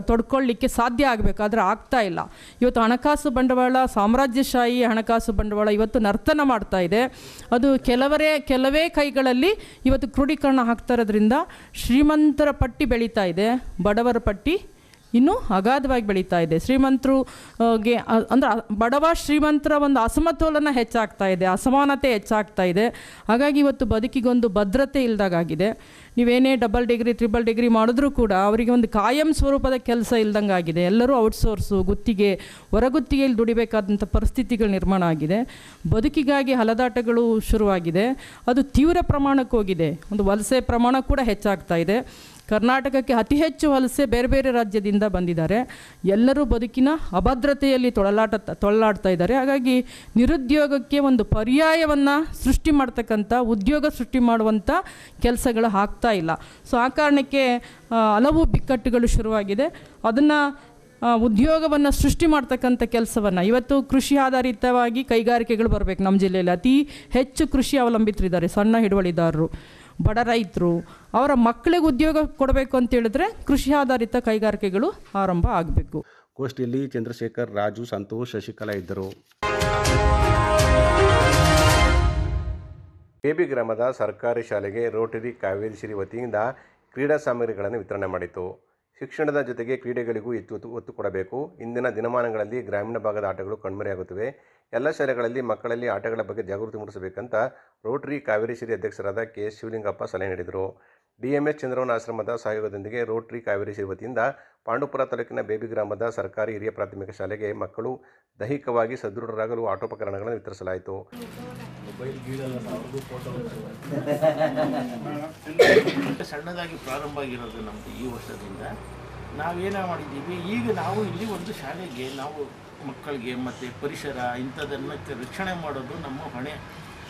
Q: ತೊಡ್ಕೊಳ್ಳಿಕ್ಕೆ ಸಾಧ್ಯ ಆಗಬೇಕಾದ್ರೆ ಆಗ್ತಾ ಇಲ್ಲ. ಇವತ್ತು ಹಣಕಾಸು ಬಂಡವಾಳ, ಸಾಮ್ರಾಜ್ಯಶಾಹಿ ಹಣಕಾಸು ಬಂಡವಾಳ ಇವತ್ತು ನರ್ತನ ಮಾಡ್ತಾ ಇದೆ. ಅದು ಕೆಲವೇ ಕೈಗಳಲ್ಲಿ ಇವತ್ತು ಕ್ರೋಢೀಕರಣ ಆಗ್ತಾ ಇರೋದ್ರಿಂದ ಶ್ರೀಮಂತರ ಪಟ್ಟಿ ಬೆಳೀತಾ ಇದೆ, ಬಡವರ ಪಟ್ಟಿ ಇನ್ನೂ ಅಗಾಧವಾಗಿ ಬೆಳೀತಾ ಇದೆ. ಶ್ರೀಮಂತರಿಗೆ ಅಂದರೆ ಬಡವ ಶ್ರೀಮಂತರ ಒಂದು ಅಸಮತೋಲನ ಹೆಚ್ಚಾಗ್ತಾ ಇದೆ, ಅಸಮಾನತೆ ಹೆಚ್ಚಾಗ್ತಾ ಇದೆ. ಹಾಗಾಗಿ ಇವತ್ತು ಬದುಕಿಗೊಂದು ಭದ್ರತೆ ಇಲ್ದಾಗಿದೆ. ನೀವೇನೇ ಡಬಲ್ ಡಿಗ್ರಿ, ಟ್ರಿಬಲ್ ಡಿಗ್ರಿ ಮಾಡಿದ್ರೂ ಕೂಡ ಅವರಿಗೆ ಒಂದು ಕಾಯಂ ಸ್ವರೂಪದ ಕೆಲಸ ಇಲ್ದಂಗೆ ಆಗಿದೆ. ಎಲ್ಲರೂ ಔಟ್ಸೋರ್ಸು, ಗುತ್ತಿಗೆ, ಹೊರಗುತ್ತಿಗೆಯಲ್ಲಿ ದುಡಿಬೇಕಾದಂಥ ಪರಿಸ್ಥಿತಿಗಳು ನಿರ್ಮಾಣ ಆಗಿದೆ. ಬದುಕಿಗಾಗಿ ಹಲದಾಟಗಳು ಶುರುವಾಗಿದೆ. ಅದು ತೀವ್ರ ಪ್ರಮಾಣಕ್ಕೆ ಹೋಗಿದೆ. ಒಂದು ವಲಸೆ ಪ್ರಮಾಣ ಕೂಡ ಹೆಚ್ಚಾಗ್ತಾ ಇದೆ. ಕರ್ನಾಟಕಕ್ಕೆ ಅತಿ ಹೆಚ್ಚು ವಲಸೆ ಬೇರೆ ಬೇರೆ ರಾಜ್ಯದಿಂದ ಬಂದಿದ್ದಾರೆ. ಎಲ್ಲರೂ ಬದುಕಿನ ಅಭದ್ರತೆಯಲ್ಲಿ ತೊಳಲಾಡ್ತಾ ಇದ್ದಾರೆ. ಹಾಗಾಗಿ ನಿರುದ್ಯೋಗಕ್ಕೆ ಒಂದು ಪರ್ಯಾಯವನ್ನು ಸೃಷ್ಟಿ ಮಾಡ್ತಕ್ಕಂಥ, ಉದ್ಯೋಗ ಸೃಷ್ಟಿ ಮಾಡುವಂಥ ಕೆಲಸಗಳು ಆಗ್ತಾ ಇಲ್ಲ. ಸೊ ಆ ಕಾರಣಕ್ಕೆ ಹಲವು ಬಿಕ್ಕಟ್ಟುಗಳು ಶುರುವಾಗಿದೆ. ಅದನ್ನು ಉದ್ಯೋಗವನ್ನು ಸೃಷ್ಟಿ ಮಾಡ್ತಕ್ಕಂಥ ಕೆಲಸವನ್ನು ಇವತ್ತು ಕೃಷಿ ಆಧಾರಿತವಾಗಿ ಕೈಗಾರಿಕೆಗಳು ಬರಬೇಕು. ನಮ್ಮ ಜಿಲ್ಲೆಯಲ್ಲಿ ಅತಿ ಹೆಚ್ಚು ಕೃಷಿ ಅವಲಂಬಿತರಿದ್ದಾರೆ. ಸಣ್ಣ ಹಿಡುವಳಿದಾರರು, ಬಡ ರೈತರು, ಅವರ ಮಕ್ಕಳಿಗೆ ಉದ್ಯೋಗ ಕೊಡಬೇಕು ಅಂತ ಹೇಳಿದ್ರೆ ಕೃಷಿ ಆಧಾರಿತ ಕೈಗಾರಿಕೆಗಳು ಆರಂಭ ಆಗಬೇಕು.
A: ಗೋಷ್ಠಿಯಲ್ಲಿ ಚಂದ್ರಶೇಖರ್, ರಾಜು, ಸಂತೋಷ್, ಶಶಿಕಲಾ ಇದ್ದರು. ಬೇಬಿ ಗ್ರಾಮದ ಸರ್ಕಾರಿ ಶಾಲೆಗೆ ರೋಟರಿ ಕಾವೇರಿ ಶ್ರೀ ವತಿಯಿಂದ ಕ್ರೀಡಾ ಸಾಮಗ್ರಿಗಳನ್ನು ವಿತರಣೆ ಮಾಡಿತು. ಶಿಕ್ಷಣದ ಜೊತೆಗೆ ಕ್ರೀಡೆಗಳಿಗೂ ಹೆಚ್ಚು ಒತ್ತು ಕೊಡಬೇಕು. ಇಂದಿನ ದಿನಮಾನಗಳಲ್ಲಿ ಗ್ರಾಮೀಣ ಭಾಗದ ಆಟಗಳು ಕಣ್ಮರೆಯಾಗುತ್ತಿವೆ. ಎಲ್ಲ ಶಾಲೆಗಳಲ್ಲಿ ಮಕ್ಕಳಲ್ಲಿ ಆಟಗಳ ಬಗ್ಗೆ ಜಾಗೃತಿ ಮೂಡಿಸಬೇಕಂತ ರೋಟರಿ ಕಾವೇರಿ ಶ್ರೀ ಅಧ್ಯಕ್ಷರಾದ KS ಶಿವಲಿಂಗಪ್ಪ ಸಲಹೆ ನೀಡಿದರು. DMS ಚಂದ್ರವನ ಆಶ್ರಮದ ಸಹಯೋಗದೊಂದಿಗೆ ರೋಟರಿ ಕಾವೇರಿ ಶ್ರೀ ವತಿಯಿಂದ ಪಾಂಡುಪುರ ತಾಲೂಕಿನ ಬೇಬಿ ಗ್ರಾಮದ ಸರ್ಕಾರಿ ಹಿರಿಯ ಪ್ರಾಥಮಿಕ ಶಾಲೆಗೆ ಮಕ್ಕಳು ದೈಹಿಕವಾಗಿ ಸದೃಢರಾಗಲು ಆಟೋಪಕರಣಗಳನ್ನು ವಿತರಿಸಲಾಯಿತು.
R: ಸಣ್ಣದಾಗಿ ಪ್ರಾರಂಭ ಆಗಿರೋದು ನಮ್ಮದು ಈ ವರ್ಷದಿಂದ. ನಾವೇನೇ ಮಾಡಿದ್ದೀವಿ, ಈಗ ನಾವು ಇಲ್ಲಿ ಒಂದು ಶಾಲೆಗೆ ನಾವು ಮಕ್ಕಳಿಗೆ ಮತ್ತು ಪರಿಸರ ಇಂಥದನ್ನು ರಕ್ಷಣೆ ಮಾಡೋದು ನಮ್ಮ ಹೊಣೆ.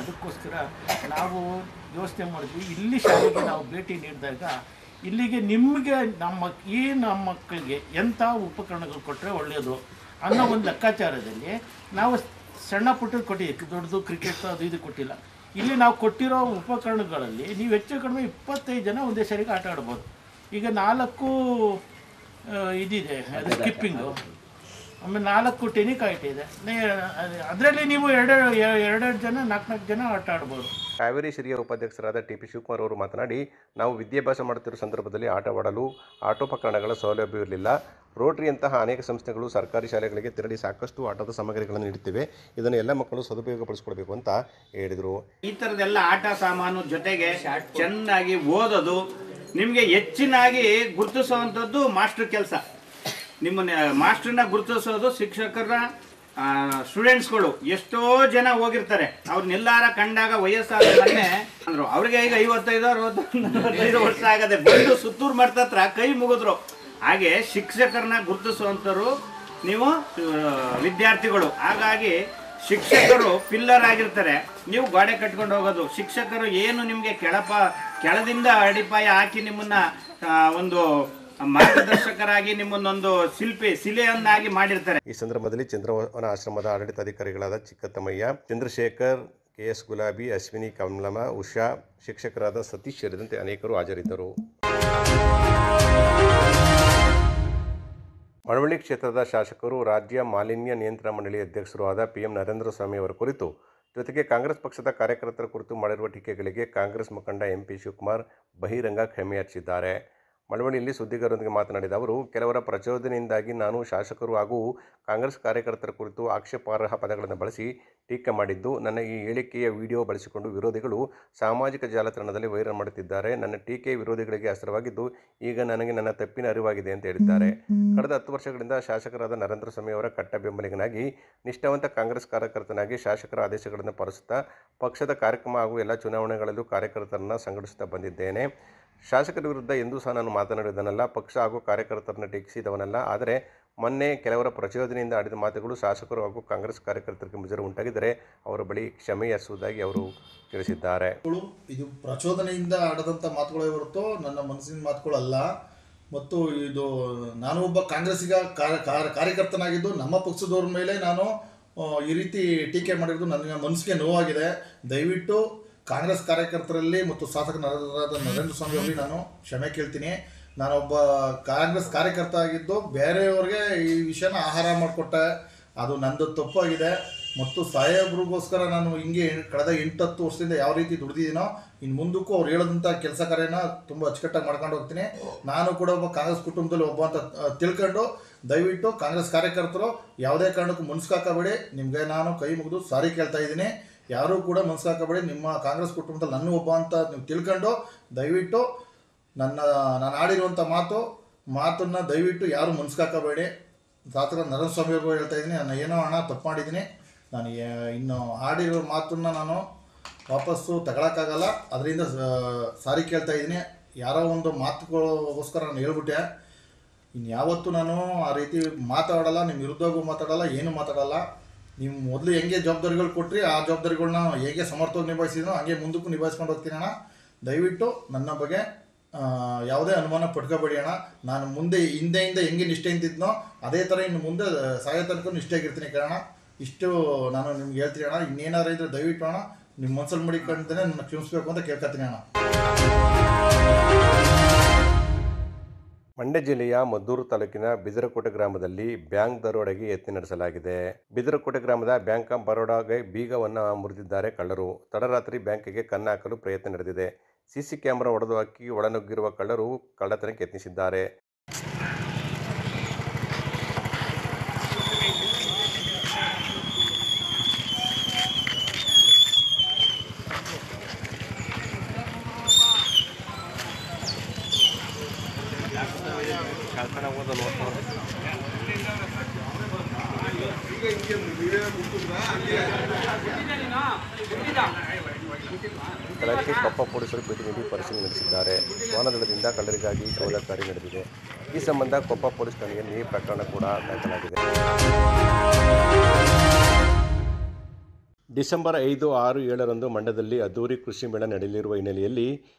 R: ಅದಕ್ಕೋಸ್ಕರ ನಾವು ಯೋಚನೆ ಮಾಡಿದ್ವಿ, ಇಲ್ಲಿ ಶಾಲೆಗೆ ನಾವು ಭೇಟಿ ನೀಡಿದಾಗ ಇಲ್ಲಿಗೆ ನಿಮಗೆ ನಮ್ಮ ಮಕ್ಕಳಿಗೆ ಎಂಥ ಉಪಕರಣಗಳು ಕೊಟ್ಟರೆ ಒಳ್ಳೆಯದು ಅನ್ನೋ ಒಂದು ಲೆಕ್ಕಾಚಾರದಲ್ಲಿ ನಾವು ಸಣ್ಣ ಪುಟ್ಟದ್ದು ಕೊಟ್ಟಿದ್ದೀವಿ. ದೊಡ್ಡದು ಕ್ರಿಕೆಟ್ ಅದು ಇದು ಕೊಟ್ಟಿಲ್ಲ. ಇಲ್ಲಿ ನಾವು ಕೊಟ್ಟಿರೋ ಉಪಕರಣಗಳಲ್ಲಿ ನೀವು ಹೆಚ್ಚು ಕಡಿಮೆ 25 ಜನ ಒಂದೇ ಸರಿಗೆ ಆಟ ಆಡ್ಬೋದು. ಈಗ 4 ಇದಿದೆ, ಅದು ಸ್ಕಿಪ್ಪಿಂಗು, ಆಮೇಲೆ 4 ಟೆನಿಕಾಯ್ಟ್ ಇದೆ. ಅದರಲ್ಲಿ ನೀವು 2 ಜನ 4 ಜನ ಆಟ ಆಡ್ಬೋದು.
A: ಕಾವೇರಿ ಹಿರಿಯ ಉಪಾಧ್ಯಕ್ಷರಾದ ಟಿ.ಪಿ. ಶಿವಕುಮಾರ್ ಅವರು ಮಾತನಾಡಿ, ನಾವು ವಿದ್ಯಾಭ್ಯಾಸ ಮಾಡುತ್ತಿರುವ ಸಂದರ್ಭದಲ್ಲಿ ಆಟವಾಡಲು ಆಟೋಪಕರಣಗಳ ಸೌಲಭ್ಯವಿರಲಿಲ್ಲ. ರೋಟರಿಯಂತಹ ಅನೇಕ ಸಂಸ್ಥೆಗಳು ಸರ್ಕಾರಿ ಶಾಲೆಗಳಿಗೆ ತೆರಳಿ ಸಾಕಷ್ಟು ಆಟದ ಸಾಮಗ್ರಿಗಳನ್ನು ನೀಡುತ್ತಿವೆ. ಇದನ್ನು ಎಲ್ಲ ಮಕ್ಕಳು ಸದುಪಯೋಗಪಡಿಸಿಕೊಳ್ಬೇಕು ಅಂತ ಹೇಳಿದರು.
S: ಈ ಥರದ್ದೆಲ್ಲ ಆಟ ಸಾಮಾನು ಜೊತೆಗೆ ಚೆನ್ನಾಗಿ ಓದೋದು, ನಿಮಗೆ ಹೆಚ್ಚಿನಾಗಿ ಗುರುತಿಸುವಂಥದ್ದು ಮಾಸ್ಟರ್ ಕೆಲಸ. ನಿಮ್ಮನ್ನ ಮಾಸ್ಟರ್ನ ಗುರುತಿಸೋದು ಶಿಕ್ಷಕರ ಸ್ಟೂಡೆಂಟ್ಸ್ಗಳು ಎಷ್ಟೋ ಜನ ಹೋಗಿರ್ತಾರೆ. ಅವ್ರನ್ನೆಲ್ಲಾರ ಕಂಡಾಗ ವಯಸ್ಸಾದ ಅಂದ್ರು, ಅವ್ರಿಗೆ ಈಗ 55-45 ವರ್ಷ ಆಗದೆ ಬಂದು ಸುತ್ತೂರು ಮಠದ ಹತ್ರ ಕೈ ಮುಗಿದ್ರು. ಹಾಗೆ ಶಿಕ್ಷಕರನ್ನ ಗುರುತಿಸುವಂಥವ್ರು ನೀವು ವಿದ್ಯಾರ್ಥಿಗಳು. ಹಾಗಾಗಿ ಶಿಕ್ಷಕರು ಪಿಲ್ಲರ್ ಆಗಿರ್ತಾರೆ, ನೀವು ಗೋಡೆ ಕಟ್ಕೊಂಡು ಹೋಗೋದು. ಶಿಕ್ಷಕರು ಏನು ನಿಮಗೆ ಕೆಳದಿಂದ ಅಡಿಪಾಯ ಹಾಕಿ ನಿಮ್ಮನ್ನ ಒಂದು ಮಾರ್ಗದರ್ಶಕರಾಗಿ ನಿಮ್ಮನ್ನೊಂದು ಶಿಲೆಯನ್ನಾಗಿ ಮಾಡಿರ್ತಾರೆ.
A: ಈ ಸಂದರ್ಭದಲ್ಲಿ ಚಂದ್ರವನ ಆಶ್ರಮದ ಆಡಳಿತಾಧಿಕಾರಿಗಳಾದ ಚಿಕ್ಕತ್ತಮ್ಮಯ್ಯ, ಚಂದ್ರಶೇಖರ್, ಕೆ.ಎಸ್. ಗುಲಾಬಿ, ಅಶ್ವಿನಿ, ಕಮಲಮ್ಮ, ಉಷಾ, ಶಿಕ್ಷಕರಾದ ಸತೀಶ್ ಸೇರಿದಂತೆ ಅನೇಕರು ಹಾಜರಿದ್ದರು. ಮಳವಳ್ಳಿ ಕ್ಷೇತ್ರದ ಶಾಸಕರು, ರಾಜ್ಯ ಮಾಲಿನ್ಯ ನಿಯಂತ್ರಣ ಮಂಡಳಿ ಅಧ್ಯಕ್ಷರು ಆದ PM ನರೇಂದ್ರ ಸ್ವಾಮಿ ಅವರ ಕುರಿತು, ಜೊತೆಗೆ ಕಾಂಗ್ರೆಸ್ ಪಕ್ಷದ ಕಾರ್ಯಕರ್ತರ ಕುರಿತು ಮಾಡಿರುವ ಟೀಕೆಗಳಿಗೆ ಕಾಂಗ್ರೆಸ್ ಮುಖಂಡ MP ಶಿವಕುಮಾರ್ ಬಹಿರಂಗ ಕ್ಷಮೆಯಾಚಿಸಿದ್ದಾರೆ. ಮಳವಳ್ಳಿಯಲ್ಲಿ ಸುದ್ದಿಗಾರರೊಂದಿಗೆ ಮಾತನಾಡಿದ ಅವರು, ಕೆಲವರ ಪ್ರಚೋದನೆಯಿಂದಾಗಿ ನಾನು ಶಾಸಕರು ಹಾಗೂ ಕಾಂಗ್ರೆಸ್ ಕಾರ್ಯಕರ್ತರ ಕುರಿತು ಆಕ್ಷೇಪಾರ್ಹ ಪದಗಳನ್ನು ಬಳಸಿ ಟೀಕೆ ಮಾಡಿದ್ದು, ನನ್ನ ಈ ಹೇಳಿಕೆಯ ವಿಡಿಯೋ ಬಳಸಿಕೊಂಡು ವಿರೋಧಿಗಳು ಸಾಮಾಜಿಕ ಜಾಲತಾಣದಲ್ಲಿ ವೈರಲ್ ಮಾಡುತ್ತಿದ್ದಾರೆ. ನನ್ನ ಟೀಕೆ ವಿರೋಧಿಗಳಿಗೆ ಅಸ್ತ್ರವಾಗಿದ್ದು, ಈಗ ನನಗೆ ನನ್ನ ತಪ್ಪಿನ ಅರಿವಾಗಿದೆ ಅಂತ ಹೇಳಿದ್ದಾರೆ. ಕಳೆದ 10 ವರ್ಷಗಳಿಂದ ಶಾಸಕರಾದ ನರೇಂದ್ರ ಸ್ವಾಮಿ ಅವರ ಕಟ್ಟ ಬೆಂಬಲಿಗನಾಗಿ, ನಿಷ್ಠಾವಂತ ಕಾಂಗ್ರೆಸ್ ಕಾರ್ಯಕರ್ತನಾಗಿ ಶಾಸಕರ ಆದೇಶಗಳನ್ನು ಪಾಲಿಸುತ್ತಾ ಪಕ್ಷದ ಕಾರ್ಯಕ್ರಮ ಹಾಗೂ ಎಲ್ಲ ಚುನಾವಣೆಗಳಲ್ಲೂ ಕಾರ್ಯಕರ್ತರನ್ನು ಸಂಘಟಿಸುತ್ತಾ ಬಂದಿದ್ದೇನೆ. ಶಾಸಕರ ವಿರುದ್ಧ ಎಂದೂ ಸಹ ನಾನು ಮಾತನಾಡಿದನಲ್ಲ, ಪಕ್ಷ ಹಾಗೂ ಕಾರ್ಯಕರ್ತರನ್ನು ಟೀಕಿಸಿದವನಲ್ಲ. ಆದರೆ ಮೊನ್ನೆ ಕೆಲವರ ಪ್ರಚೋದನೆಯಿಂದ ಆಡಿದ ಮಾತುಗಳು ಶಾಸಕರು ಹಾಗೂ ಕಾಂಗ್ರೆಸ್ ಕಾರ್ಯಕರ್ತರಿಗೆ ಮುಜುಗರ ಉಂಟಾಗಿದ್ದರೆ ಅವರ ಬಳಿ ಕ್ಷಮೆ ಯಾಚಿಸುವುದಾಗಿ ಅವರು ತಿಳಿಸಿದ್ದಾರೆ.
T: ಇದು ಪ್ರಚೋದನೆಯಿಂದ ಆಡದಂಥ ಮಾತುಗಳೇ ಹೊರತು ನನ್ನ ಮನಸ್ಸಿನ ಮಾತುಗಳಲ್ಲ. ಮತ್ತು ಇದು ನಾನು ಒಬ್ಬ ಕಾಂಗ್ರೆಸ್ಸಿಗ ಕಾರ್ಯಕರ್ತನಾಗಿದ್ದು ನಮ್ಮ ಪಕ್ಷದವ್ರ ಮೇಲೆ ನಾನು ಈ ರೀತಿ ಟೀಕೆ ಮಾಡಿರೋದು ನನ್ನ ಮನಸ್ಸಿಗೆ ನೋವಾಗಿದೆ. ದಯವಿಟ್ಟು ಕಾಂಗ್ರೆಸ್ ಕಾರ್ಯಕರ್ತರಲ್ಲಿ ಮತ್ತು ಶಾಸಕರಾದ ನರೇಂದ್ರ ಸ್ವಾಮಿ ಅವರಿಗೆ ನಾನು ಕ್ಷಮೆ ಕೇಳ್ತೀನಿ. ನಾನೊಬ್ಬ ಕಾಂಗ್ರೆಸ್ ಕಾರ್ಯಕರ್ತ ಆಗಿದ್ದು ಬೇರೆಯವ್ರಿಗೆ ಈ ವಿಷಯನ ಆಹಾರ ಮಾಡಿಕೊಟ್ಟೆ, ಅದು ನಂದು ತಪ್ಪಾಗಿದೆ. ಮತ್ತು ಸಾಹೇಬ್ರಿಗೋಸ್ಕರ ನಾನು ಹಿಂಗೆ ಕಳೆದ 8-10 ವರ್ಷದಿಂದ ಯಾವ ರೀತಿ ದುಡಿದಿದ್ದೀನೋ ಇನ್ನು ಮುಂದಕ್ಕೂ ಅವ್ರು ಹೇಳೋದಂಥ ಕೆಲಸ ಕಾರ್ಯನ ತುಂಬ ಅಚ್ಚುಕಟ್ಟಾಗಿ ಮಾಡ್ಕೊಂಡು ಹೋಗ್ತೀನಿ. ನಾನು ಕೂಡ ಒಬ್ಬ ಕಾಂಗ್ರೆಸ್ ಕುಟುಂಬದಲ್ಲಿ ಒಬ್ಬ ಅಂತ ತಿಳ್ಕೊಂಡು ದಯವಿಟ್ಟು ಕಾಂಗ್ರೆಸ್ ಕಾರ್ಯಕರ್ತರು ಯಾವುದೇ ಕಾರಣಕ್ಕೂ ಮುನ್ಸ್ಕಾಕಬೇಡಿ. ನಿಮಗೆ ನಾನು ಕೈ ಮುಗಿದು ಸಾರಿ ಕೇಳ್ತಾ ಇದ್ದೀನಿ. ಯಾರೂ ಕೂಡ ಮನಸ್ಸಾಕಬೇಡಿ. ನಿಮ್ಮ ಕಾಂಗ್ರೆಸ್ ಕುಟುಂಬದಲ್ಲಿ ನನ್ನ ಒಬ್ಬ ಅಂತ ನೀವು ತಿಳ್ಕೊಂಡು ದಯವಿಟ್ಟು ನಾನು ಆಡಿರುವಂಥ ಮಾತನ್ನು ದಯವಿಟ್ಟು ಯಾರು ಮನಸ್ಸಾಕಬೇಡಿ. ಶಾಸಕ ನರೇಂದ್ರ ಸ್ವಾಮಿ ಅವ್ರಿಗೂ ಹೇಳ್ತಾ ಇದ್ದೀನಿ, ನಾನು ಏನೋ ಹಣ ತಪ್ಪು ಮಾಡಿದ್ದೀನಿ. ನಾನು ಇನ್ನು ಆಡಿರೋ ಮಾತನ್ನು ನಾನು ವಾಪಸ್ಸು ತಗೊಳಕ್ಕಾಗಲ್ಲ. ಅದರಿಂದ ಸಾರಿ ಕೇಳ್ತಾ ಇದ್ದೀನಿ. ಯಾರೋ ಒಂದು ಮಾತುಗೋಸ್ಕರ ನಾನು ಹೇಳ್ಬಿಟ್ಟೆ. ಇನ್ನು ಯಾವತ್ತೂ ನಾನು ಆ ರೀತಿ ಮಾತಾಡಲ್ಲ, ನಿಮ್ಮ ವಿರುದ್ಧವೂ ಮಾತಾಡಲ್ಲ, ಏನೂ ಮಾತಾಡಲ್ಲ. ನೀವು ಮೊದಲು ಹೆಂಗೆ ಜವಾಬ್ದಾರಿಗಳು ಕೊಟ್ಟರೆ ಆ ಜವಾಬ್ದಾರಿಗಳನ್ನ ಹೇಗೆ ಸಮರ್ಥವಾಗಿ ನಿಭಾಯಿಸಿದ್ನೋ ಹಾಗೆ ಮುಂದಕ್ಕೂ ನಿಭಾಯಿಸ್ಕೊಂಡು ಹೋಗ್ತೀನಿ ಅಣ್ಣ. ದಯವಿಟ್ಟು ನನ್ನ ಬಗ್ಗೆ ಯಾವುದೇ ಅನುಮಾನ ಪಡ್ಕೋಬೇಡಿ ಅಣ್ಣ. ನಾನು ಮುಂದೆ ಹಿಂದೆಯಿಂದ ಹೆಂಗೆ ನಿಷ್ಠೆಯಿಂದಿದ್ನೋ ಅದೇ ಥರ ಇನ್ನು ಮುಂದೆ ಸಾಯೋ ತನಕ ನಿಷ್ಠೆಯಾಗಿರ್ತೀನಿ ಕಾರಣ. ಇಷ್ಟು ನಾನು ನಿಮ್ಗೆ ಹೇಳ್ತೀನಿ ಅಣ್ಣ. ಇನ್ನೇನಾರು ಇದ್ರೆ ದಯವಿಟ್ಟು ಅಣ್ಣ ನಿಮ್ಮ ಮನಸ್ಸಲ್ಲಿ ಮಡಿಕೊಂಡೇ ನನ್ನ ಕ್ಷಮಿಸಬೇಕು ಅಂತ ಕೇಳ್ಕೊತೀನಿ ಅಣ್ಣ.
A: ಮಂಡ್ಯ ಜಿಲ್ಲೆಯ ಮದ್ದೂರು ತಾಲೂಕಿನ ಬಿದರಕೋಟೆ ಗ್ರಾಮದಲ್ಲಿ ಬ್ಯಾಂಕ್ ದರೋಡೆಗೆ ಯತ್ನ ನಡೆಸಲಾಗಿದೆ. ಬಿದರಕೋಟೆ ಗ್ರಾಮದ ಬ್ಯಾಂಕ್ ಆಫ್ ಬರೋಡಾಗೆ ಬೀಗವನ್ನು ಮುರಿದಿದ್ದಾರೆ ಕಳ್ಳರು. ತಡರಾತ್ರಿ ಬ್ಯಾಂಕಿಗೆ ಕನ್ನ ಹಾಕಲು ಪ್ರಯತ್ನ ನಡೆದಿದೆ. ಸಿಸಿ ಕ್ಯಾಮೆರಾ ಒಡೆದು ಹಾಕಿ ಒಳನುಗ್ಗಿರುವ ಕಳ್ಳರು ಕಳ್ಳತನಕ್ಕೆ ಯತ್ನಿಸಿದ್ದಾರೆ. ಸ್ಥಳಕ್ಕೆ ಕೊಪ್ಪ ಪೊಲೀಸರು ಭೇಟಿ ನೀಡಿ ಪರಿಶೀಲನೆ ನಡೆಸಿದ್ದಾರೆ. ಶ್ವಾನದಳದಿಂದ ಕಳ್ಳರಿಗಾಗಿ ಶೋಧ ಕಾರ್ಯ ನಡೆದಿದೆ. ಈ ಸಂಬಂಧ ಕೊಪ್ಪ ಪೊಲೀಸ್ ಠಾಣೆಯಲ್ಲಿ ಪ್ರಕರಣ ಕೂಡ ದಾಖಲಾಗಿದೆ. ಡಿಸೆಂಬರ್ 5, 6, 7ರಂದು ಮಂಡ್ಯದಲ್ಲಿ ಅದ್ದೂರಿ ಕೃಷಿ ಮೇಳ ನಡೆಯಲಿರುವ ಹಿನ್ನೆಲೆಯಲ್ಲಿ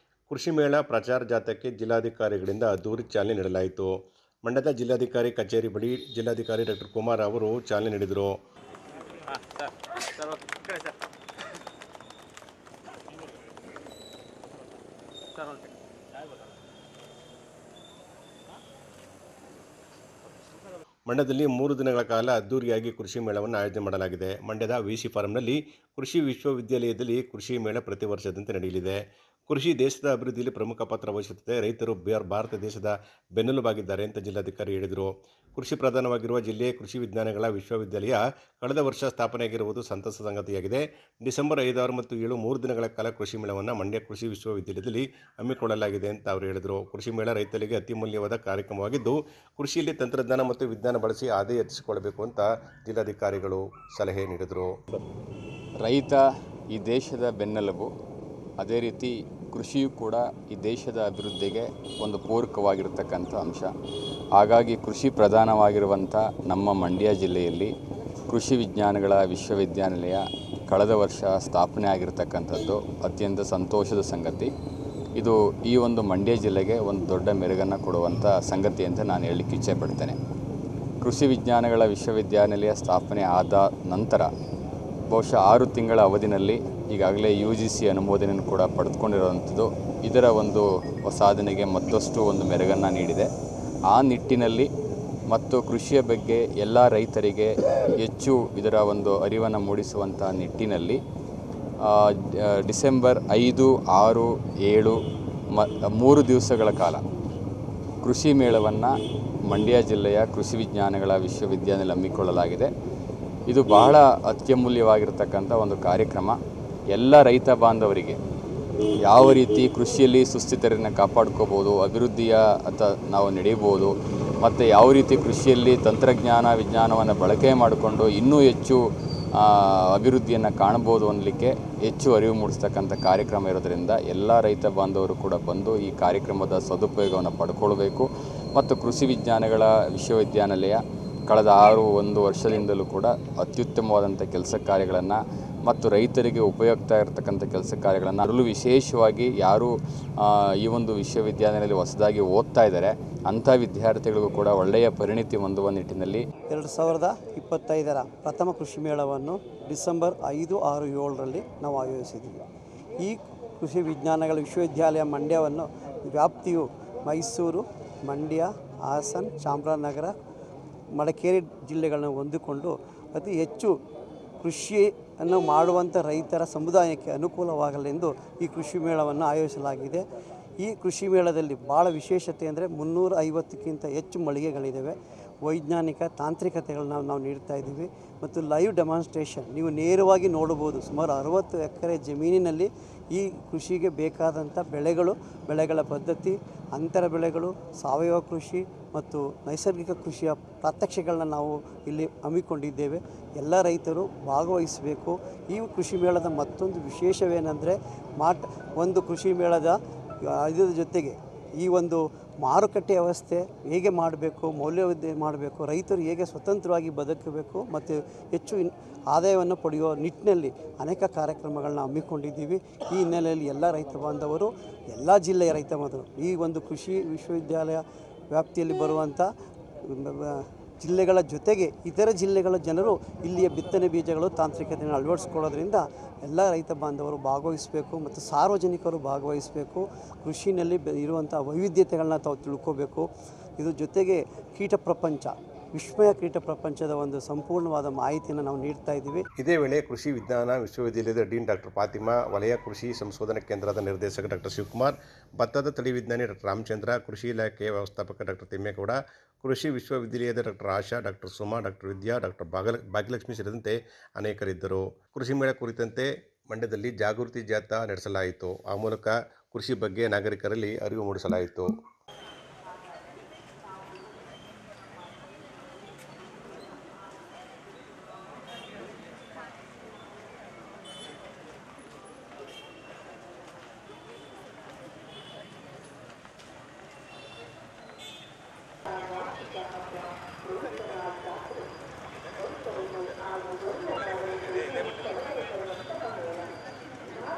A: ಕೃಷಿ ಮೇಳ ಪ್ರಚಾರ ಜಾಥಾಕ್ಕೆ ಜಿಲ್ಲಾಧಿಕಾರಿಗಳಿಂದ ಅದ್ದೂರಿ ಚಾಲನೆ ನೀಡಲಾಯಿತು. ಮಂಡ್ಯದ ಜಿಲ್ಲಾಧಿಕಾರಿ ಕಚೇರಿ ಬಳಿ ಜಿಲ್ಲಾಧಿಕಾರಿ ಡಾಕ್ಟರ್ ಕುಮಾರ್ ಅವರು ಚಾಲನೆ ನೀಡಿದರು. ಮಂಡ್ಯದಲ್ಲಿ 3 ದಿನಗಳ ಕಾಲ ಅದ್ದೂರಿಯಾಗಿ ಕೃಷಿ ಮೇಳವನ್ನು ಆಯೋಜನೆ ಮಾಡಲಾಗಿದೆ. ಮಂಡ್ಯದ ವಿಸಿ ಫಾರಂನಲ್ಲಿ ಕೃಷಿ ವಿಶ್ವವಿದ್ಯಾಲಯದಲ್ಲಿ ಕೃಷಿ ಮೇಳ ಪ್ರತಿ ವರ್ಷದಂತೆ ನಡೆಯಲಿದೆ. ಕೃಷಿ ದೇಶದ ಅಭಿವೃದ್ಧಿಯಲ್ಲಿ ಪ್ರಮುಖ ಪಾತ್ರ ವಹಿಸುತ್ತದೆ. ರೈತರು ಭಾರತ ದೇಶದ ಬೆನ್ನೆಲುಬಾಗಿದ್ದಾರೆ ಅಂತ ಜಿಲ್ಲಾಧಿಕಾರಿ ಹೇಳಿದರು. ಕೃಷಿ ಪ್ರಧಾನವಾಗಿರುವ ಜಿಲ್ಲೆ ಕೃಷಿ ವಿಜ್ಞಾನಗಳ ವಿಶ್ವವಿದ್ಯಾಲಯ ಕಳೆದ ವರ್ಷ ಸ್ಥಾಪನೆಯಾಗಿರುವುದು ಸಂತಸ ಸಂಗತಿಯಾಗಿದೆ. ಡಿಸೆಂಬರ್ 5, 6 ಮತ್ತು 7 3 ದಿನಗಳ ಕಾಲ ಕೃಷಿ ಮೇಳವನ್ನು ಮಂಡ್ಯ ಕೃಷಿ ವಿಶ್ವವಿದ್ಯಾಲಯದಲ್ಲಿ ಹಮ್ಮಿಕೊಳ್ಳಲಾಗಿದೆ ಅಂತ ಅವರು ಹೇಳಿದರು. ಕೃಷಿ ಮೇಳ ರೈತರಿಗೆ ಅತ್ಯಮೂಲ್ಯವಾದ ಕಾರ್ಯಕ್ರಮವಾಗಿದ್ದು, ಕೃಷಿಯಲ್ಲಿ ತಂತ್ರಜ್ಞಾನ ಮತ್ತು ವಿಜ್ಞಾನ ಬಳಸಿ ಆದಾಯ ಹೆಚ್ಚಿಸಿಕೊಳ್ಳಬೇಕು ಅಂತ ಜಿಲ್ಲಾಧಿಕಾರಿಗಳು ಸಲಹೆ ನೀಡಿದರು.
U: ರೈತ ಈ ದೇಶದ ಬೆನ್ನೆಲುಬು. ಅದೇ ರೀತಿ ಕೃಷಿಯು ಕೂಡ ಈ ದೇಶದ ಅಭಿವೃದ್ಧಿಗೆ ಒಂದು ಪೂರಕವಾಗಿರ್ತಕ್ಕಂಥ ಅಂಶ. ಹಾಗಾಗಿ ಕೃಷಿ ಪ್ರಧಾನವಾಗಿರುವಂಥ ನಮ್ಮ ಮಂಡ್ಯ ಜಿಲ್ಲೆಯಲ್ಲಿ ಕೃಷಿ ವಿಜ್ಞಾನಗಳ ವಿಶ್ವವಿದ್ಯಾನಿಲಯ ಕಳೆದ ವರ್ಷ ಸ್ಥಾಪನೆ ಆಗಿರ್ತಕ್ಕಂಥದ್ದು ಅತ್ಯಂತ ಸಂತೋಷದ ಸಂಗತಿ. ಇದು ಈ ಒಂದು ಮಂಡ್ಯ ಜಿಲ್ಲೆಗೆ ಒಂದು ದೊಡ್ಡ ಮೆರುಗನ್ನು ಕೊಡುವಂಥ ಸಂಗತಿ ಅಂತ ನಾನು ಹೇಳಲಿಕ್ಕೆ ಇಚ್ಛೆಪಡ್ತೇನೆ. ಕೃಷಿ ವಿಜ್ಞಾನಗಳ ವಿಶ್ವವಿದ್ಯಾನಿಲಯ ಸ್ಥಾಪನೆ ಆದ ನಂತರ ಬಹುಶಃ 6 ತಿಂಗಳ ಅವಧಿನಲ್ಲಿ ಈಗಾಗಲೇ UGC ಅನುಮೋದನೆಯನ್ನು ಕೂಡ ಪಡೆದುಕೊಂಡಿರುವಂಥದ್ದು ಇದರ ಒಂದು ಸಾಧನೆಗೆ ಮತ್ತಷ್ಟು ಒಂದು ಮೆರುಗನ್ನು ನೀಡಿದೆ. ಆ ನಿಟ್ಟಿನಲ್ಲಿ ಮತ್ತು ಕೃಷಿಯ ಬಗ್ಗೆ ಎಲ್ಲ ರೈತರಿಗೆ ಹೆಚ್ಚು ಇದರ ಒಂದು ಅರಿವನ್ನು ಮೂಡಿಸುವಂಥ ನಿಟ್ಟಿನಲ್ಲಿ ಡಿಸೆಂಬರ್ 5, 6, 7 3 ದಿವಸಗಳ ಕಾಲ ಕೃಷಿ ಮೇಳವನ್ನು ಮಂಡ್ಯ ಜಿಲ್ಲೆಯ ಕೃಷಿ ವಿಜ್ಞಾನಗಳ ವಿಶ್ವವಿದ್ಯಾನಿಲಯ ಹಮ್ಮಿಕೊಳ್ಳಲಾಗಿದೆ. ಇದು ಬಹಳ ಅತ್ಯಮೂಲ್ಯವಾಗಿರ್ತಕ್ಕಂಥ ಒಂದು ಕಾರ್ಯಕ್ರಮ. ಎಲ್ಲ ರೈತ ಬಾಂಧವರಿಗೆ ಯಾವ ರೀತಿ ಕೃಷಿಯಲ್ಲಿ ಸುಸ್ಥಿರತೆಯನ್ನು ಕಾಪಾಡ್ಕೋಬೋದು, ಅಭಿವೃದ್ಧಿಯ ನಾವು ನಡೆಯಬಹುದು, ಮತ್ತು ಯಾವ ರೀತಿ ಕೃಷಿಯಲ್ಲಿ ತಂತ್ರಜ್ಞಾನ ವಿಜ್ಞಾನವನ್ನು ಬಳಕೆ ಮಾಡಿಕೊಂಡು ಇನ್ನೂ ಹೆಚ್ಚು ಅಭಿವೃದ್ಧಿಯನ್ನು ಕಾಣ್ಬೋದು ಅನ್ನಲಿಕ್ಕೆ ಹೆಚ್ಚು ಅರಿವು ಮೂಡಿಸ್ತಕ್ಕಂಥ ಕಾರ್ಯಕ್ರಮ ಇರೋದರಿಂದ ಎಲ್ಲ ರೈತ ಬಾಂಧವರು ಕೂಡ ಬಂದು ಈ ಕಾರ್ಯಕ್ರಮದ ಸದುಪಯೋಗವನ್ನು ಪಡ್ಕೊಳ್ಬೇಕು. ಮತ್ತು ಕೃಷಿ ವಿಜ್ಞಾನಗಳ ವಿಶ್ವವಿದ್ಯಾನಿಲಯ ಕಳೆದ 1 ವರ್ಷದಿಂದಲೂ ಕೂಡ ಅತ್ಯುತ್ತಮವಾದಂಥ ಕೆಲಸ ಕಾರ್ಯಗಳನ್ನು ಮತ್ತು ರೈತರಿಗೆ ಉಪಯುಕ್ತ ಇರತಕ್ಕಂಥ ಕೆಲಸ ಕಾರ್ಯಗಳನ್ನು ಅದರಲ್ಲೂ ವಿಶೇಷವಾಗಿ ಯಾರು ಈ ಒಂದು ವಿಶ್ವವಿದ್ಯಾಲಯದಲ್ಲಿ ಹೊಸದಾಗಿ ಓದ್ತಾ ಇದ್ದಾರೆ ಅಂಥ ವಿದ್ಯಾರ್ಥಿಗಳಿಗೂ ಕೂಡ ಒಳ್ಳೆಯ ಪರಿಣಿತಿ ಹೊಂದುವ ನಿಟ್ಟಿನಲ್ಲಿ
V: 2025ರ ಪ್ರಥಮ ಕೃಷಿ ಮೇಳವನ್ನು ಡಿಸೆಂಬರ್ 5, 6, 7ರಲ್ಲಿ ನಾವು ಆಯೋಜಿಸಿದ್ದೀವಿ. ಈ ಕೃಷಿ ವಿಜ್ಞಾನಗಳ ವಿಶ್ವವಿದ್ಯಾಲಯ ಮಂಡ್ಯವನ್ನು ವ್ಯಾಪ್ತಿಯು ಮೈಸೂರು, ಮಂಡ್ಯ, ಹಾಸನ, ಚಾಮರಾಜನಗರ, ಮಡಿಕೇರಿ ಜಿಲ್ಲೆಗಳನ್ನು ಹೊಂದಿಕೊಂಡು ಅತಿ ಹೆಚ್ಚು ಕೃಷಿಯನ್ನು ಮಾಡುವಂಥ ರೈತರ ಸಮುದಾಯಕ್ಕೆ ಅನುಕೂಲವಾಗಲೆಂದು ಈ ಕೃಷಿ ಮೇಳವನ್ನು ಆಯೋಜಿಸಲಾಗಿದೆ. ಈ ಕೃಷಿ ಮೇಳದಲ್ಲಿ ಭಾಳ ವಿಶೇಷತೆ ಅಂದರೆ 350ಕ್ಕಿಂತ ಹೆಚ್ಚು ಮಳಿಗೆಗಳಿದ್ದಾವೆ. ವೈಜ್ಞಾನಿಕ ತಾಂತ್ರಿಕತೆಗಳನ್ನ ನಾವು ನೀಡ್ತಾ ಇದ್ದೀವಿ ಮತ್ತು ಲೈವ್ ಡೆಮಾನ್ಸ್ಟ್ರೇಷನ್ ನೀವು ನೇರವಾಗಿ ನೋಡಬಹುದು. ಸುಮಾರು 60 ಎಕರೆ ಜಮೀನಿನಲ್ಲಿ ಈ ಕೃಷಿಗೆ ಬೇಕಾದಂಥ ಬೆಳೆಗಳ ಪದ್ಧತಿ, ಅಂತರ ಬೆಳೆಗಳು, ಸಾವಯವ ಕೃಷಿ ಮತ್ತು ನೈಸರ್ಗಿಕ ಕೃಷಿಯ ಪ್ರಾತ್ಯಕ್ಷಿಕೆಗಳನ್ನ ನಾವು ಇಲ್ಲಿ ಹಮ್ಮಿಕೊಂಡಿದ್ದೇವೆ. ಎಲ್ಲ ರೈತರು ಭಾಗವಹಿಸಬೇಕು. ಈ ಕೃಷಿ ಮೇಳದ ಮತ್ತೊಂದು ವಿಶೇಷವೇನೆಂದರೆ ಒಂದು ಕೃಷಿ ಮೇಳದ ಇದರ ಜೊತೆಗೆ ಈ ಒಂದು ಮಾರುಕಟ್ಟೆ ವ್ಯವಸ್ಥೆ ಹೇಗೆ ಮಾಡಬೇಕು, ಮೌಲ್ಯವರ್ಧನೆ ಮಾಡಬೇಕು, ರೈತರು ಹೇಗೆ ಸ್ವತಂತ್ರವಾಗಿ ಬದುಕಬೇಕು ಮತ್ತು ಹೆಚ್ಚು ಆದಾಯವನ್ನು ಪಡೆಯುವ ನಿಟ್ಟಿನಲ್ಲಿ ಅನೇಕ ಕಾರ್ಯಕ್ರಮಗಳನ್ನ ಹಮ್ಮಿಕೊಂಡಿದ್ದೀವಿ. ಈ ಹಿನ್ನೆಲೆಯಲ್ಲಿ ಎಲ್ಲ ರೈತ ಬಾಂಧವರು, ಎಲ್ಲ ಜಿಲ್ಲೆಯ ರೈತ ಬಾಂಧವರು ಈ ಒಂದು ಕೃಷಿ ವಿಶ್ವವಿದ್ಯಾಲಯ ವ್ಯಾಪ್ತಿಯಲ್ಲಿ ಬರುವಂಥ ಜಿಲ್ಲೆಗಳ ಜೊತೆಗೆ ಇತರ ಜಿಲ್ಲೆಗಳ ಜನರು ಇಲ್ಲಿಯ ಬಿತ್ತನೆ ಬೀಜಗಳು ತಾಂತ್ರಿಕತೆಯನ್ನು ಅಳವಡಿಸ್ಕೊಳ್ಳೋದ್ರಿಂದ ಎಲ್ಲ ರೈತ ಬಾಂಧವರು ಭಾಗವಹಿಸಬೇಕು ಮತ್ತು ಸಾರ್ವಜನಿಕರು ಭಾಗವಹಿಸಬೇಕು. ಕೃಷಿನಲ್ಲಿ ಇರುವಂಥ ವೈವಿಧ್ಯತೆಗಳನ್ನ ತಾವು ತಿಳ್ಕೋಬೇಕು. ಇದ್ರ ಜೊತೆಗೆ ಕೀಟ ಪ್ರಪಂಚ, ವಿಸ್ಮಯ ಕೀಟ ಪ್ರಪಂಚದ ಒಂದು ಸಂಪೂರ್ಣವಾದ ಮಾಹಿತಿಯನ್ನು ನಾವು ನೀಡ್ತಾ ಇದ್ದೀವಿ.
A: ಇದೇ ವೇಳೆ ಕೃಷಿ ವಿಜ್ಞಾನ ವಿಶ್ವವಿದ್ಯಾಲಯದ ಡೀನ್ ಡಾಕ್ಟರ್ ಫಾತಿಮಾ, ವಲಯ ಕೃಷಿ ಸಂಶೋಧನಾ ಕೇಂದ್ರದ ನಿರ್ದೇಶಕ ಡಾಕ್ಟರ್ ಶಿವಕುಮಾರ್, ಭತ್ತದ ತಳಿ ವಿಜ್ಞಾನಿ ಡಾಕ್ಟರ್ ರಾಮಚಂದ್ರ, ಕೃಷಿ ಇಲಾಖೆಯ ವ್ಯವಸ್ಥಾಪಕ ಡಾಕ್ಟರ್ ತಿಮ್ಮೇಗೌಡ, ಕೃಷಿ ವಿಶ್ವವಿದ್ಯಾಲಯದ ಡಾಕ್ಟರ್ ಆಶಾ, ಡಾಕ್ಟರ್ ಸುಮಾ, ಡಾಕ್ಟರ್ ವಿದ್ಯಾ, ಡಾಕ್ಟರ್ ಭಾಗ್ಯಲಕ್ಷ್ಮಿ ಸೇರಿದಂತೆ ಅನೇಕರಿದ್ದರು. ಕೃಷಿ ಮೇಳ ಕುರಿತಂತೆ ಮಂಡ್ಯದಲ್ಲಿ ಜಾಗೃತಿ ಜಾಥಾ ನಡೆಸಲಾಯಿತು. ಆ ಮೂಲಕ ಕೃಷಿ ಬಗ್ಗೆ ನಾಗರಿಕರಲ್ಲಿ ಅರಿವು ಮೂಡಿಸಲಾಯಿತು.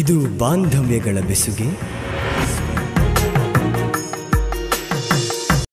B: ಇದು ಬಾಂಧವ್ಯಗಳ ಬೆಸುಗೆ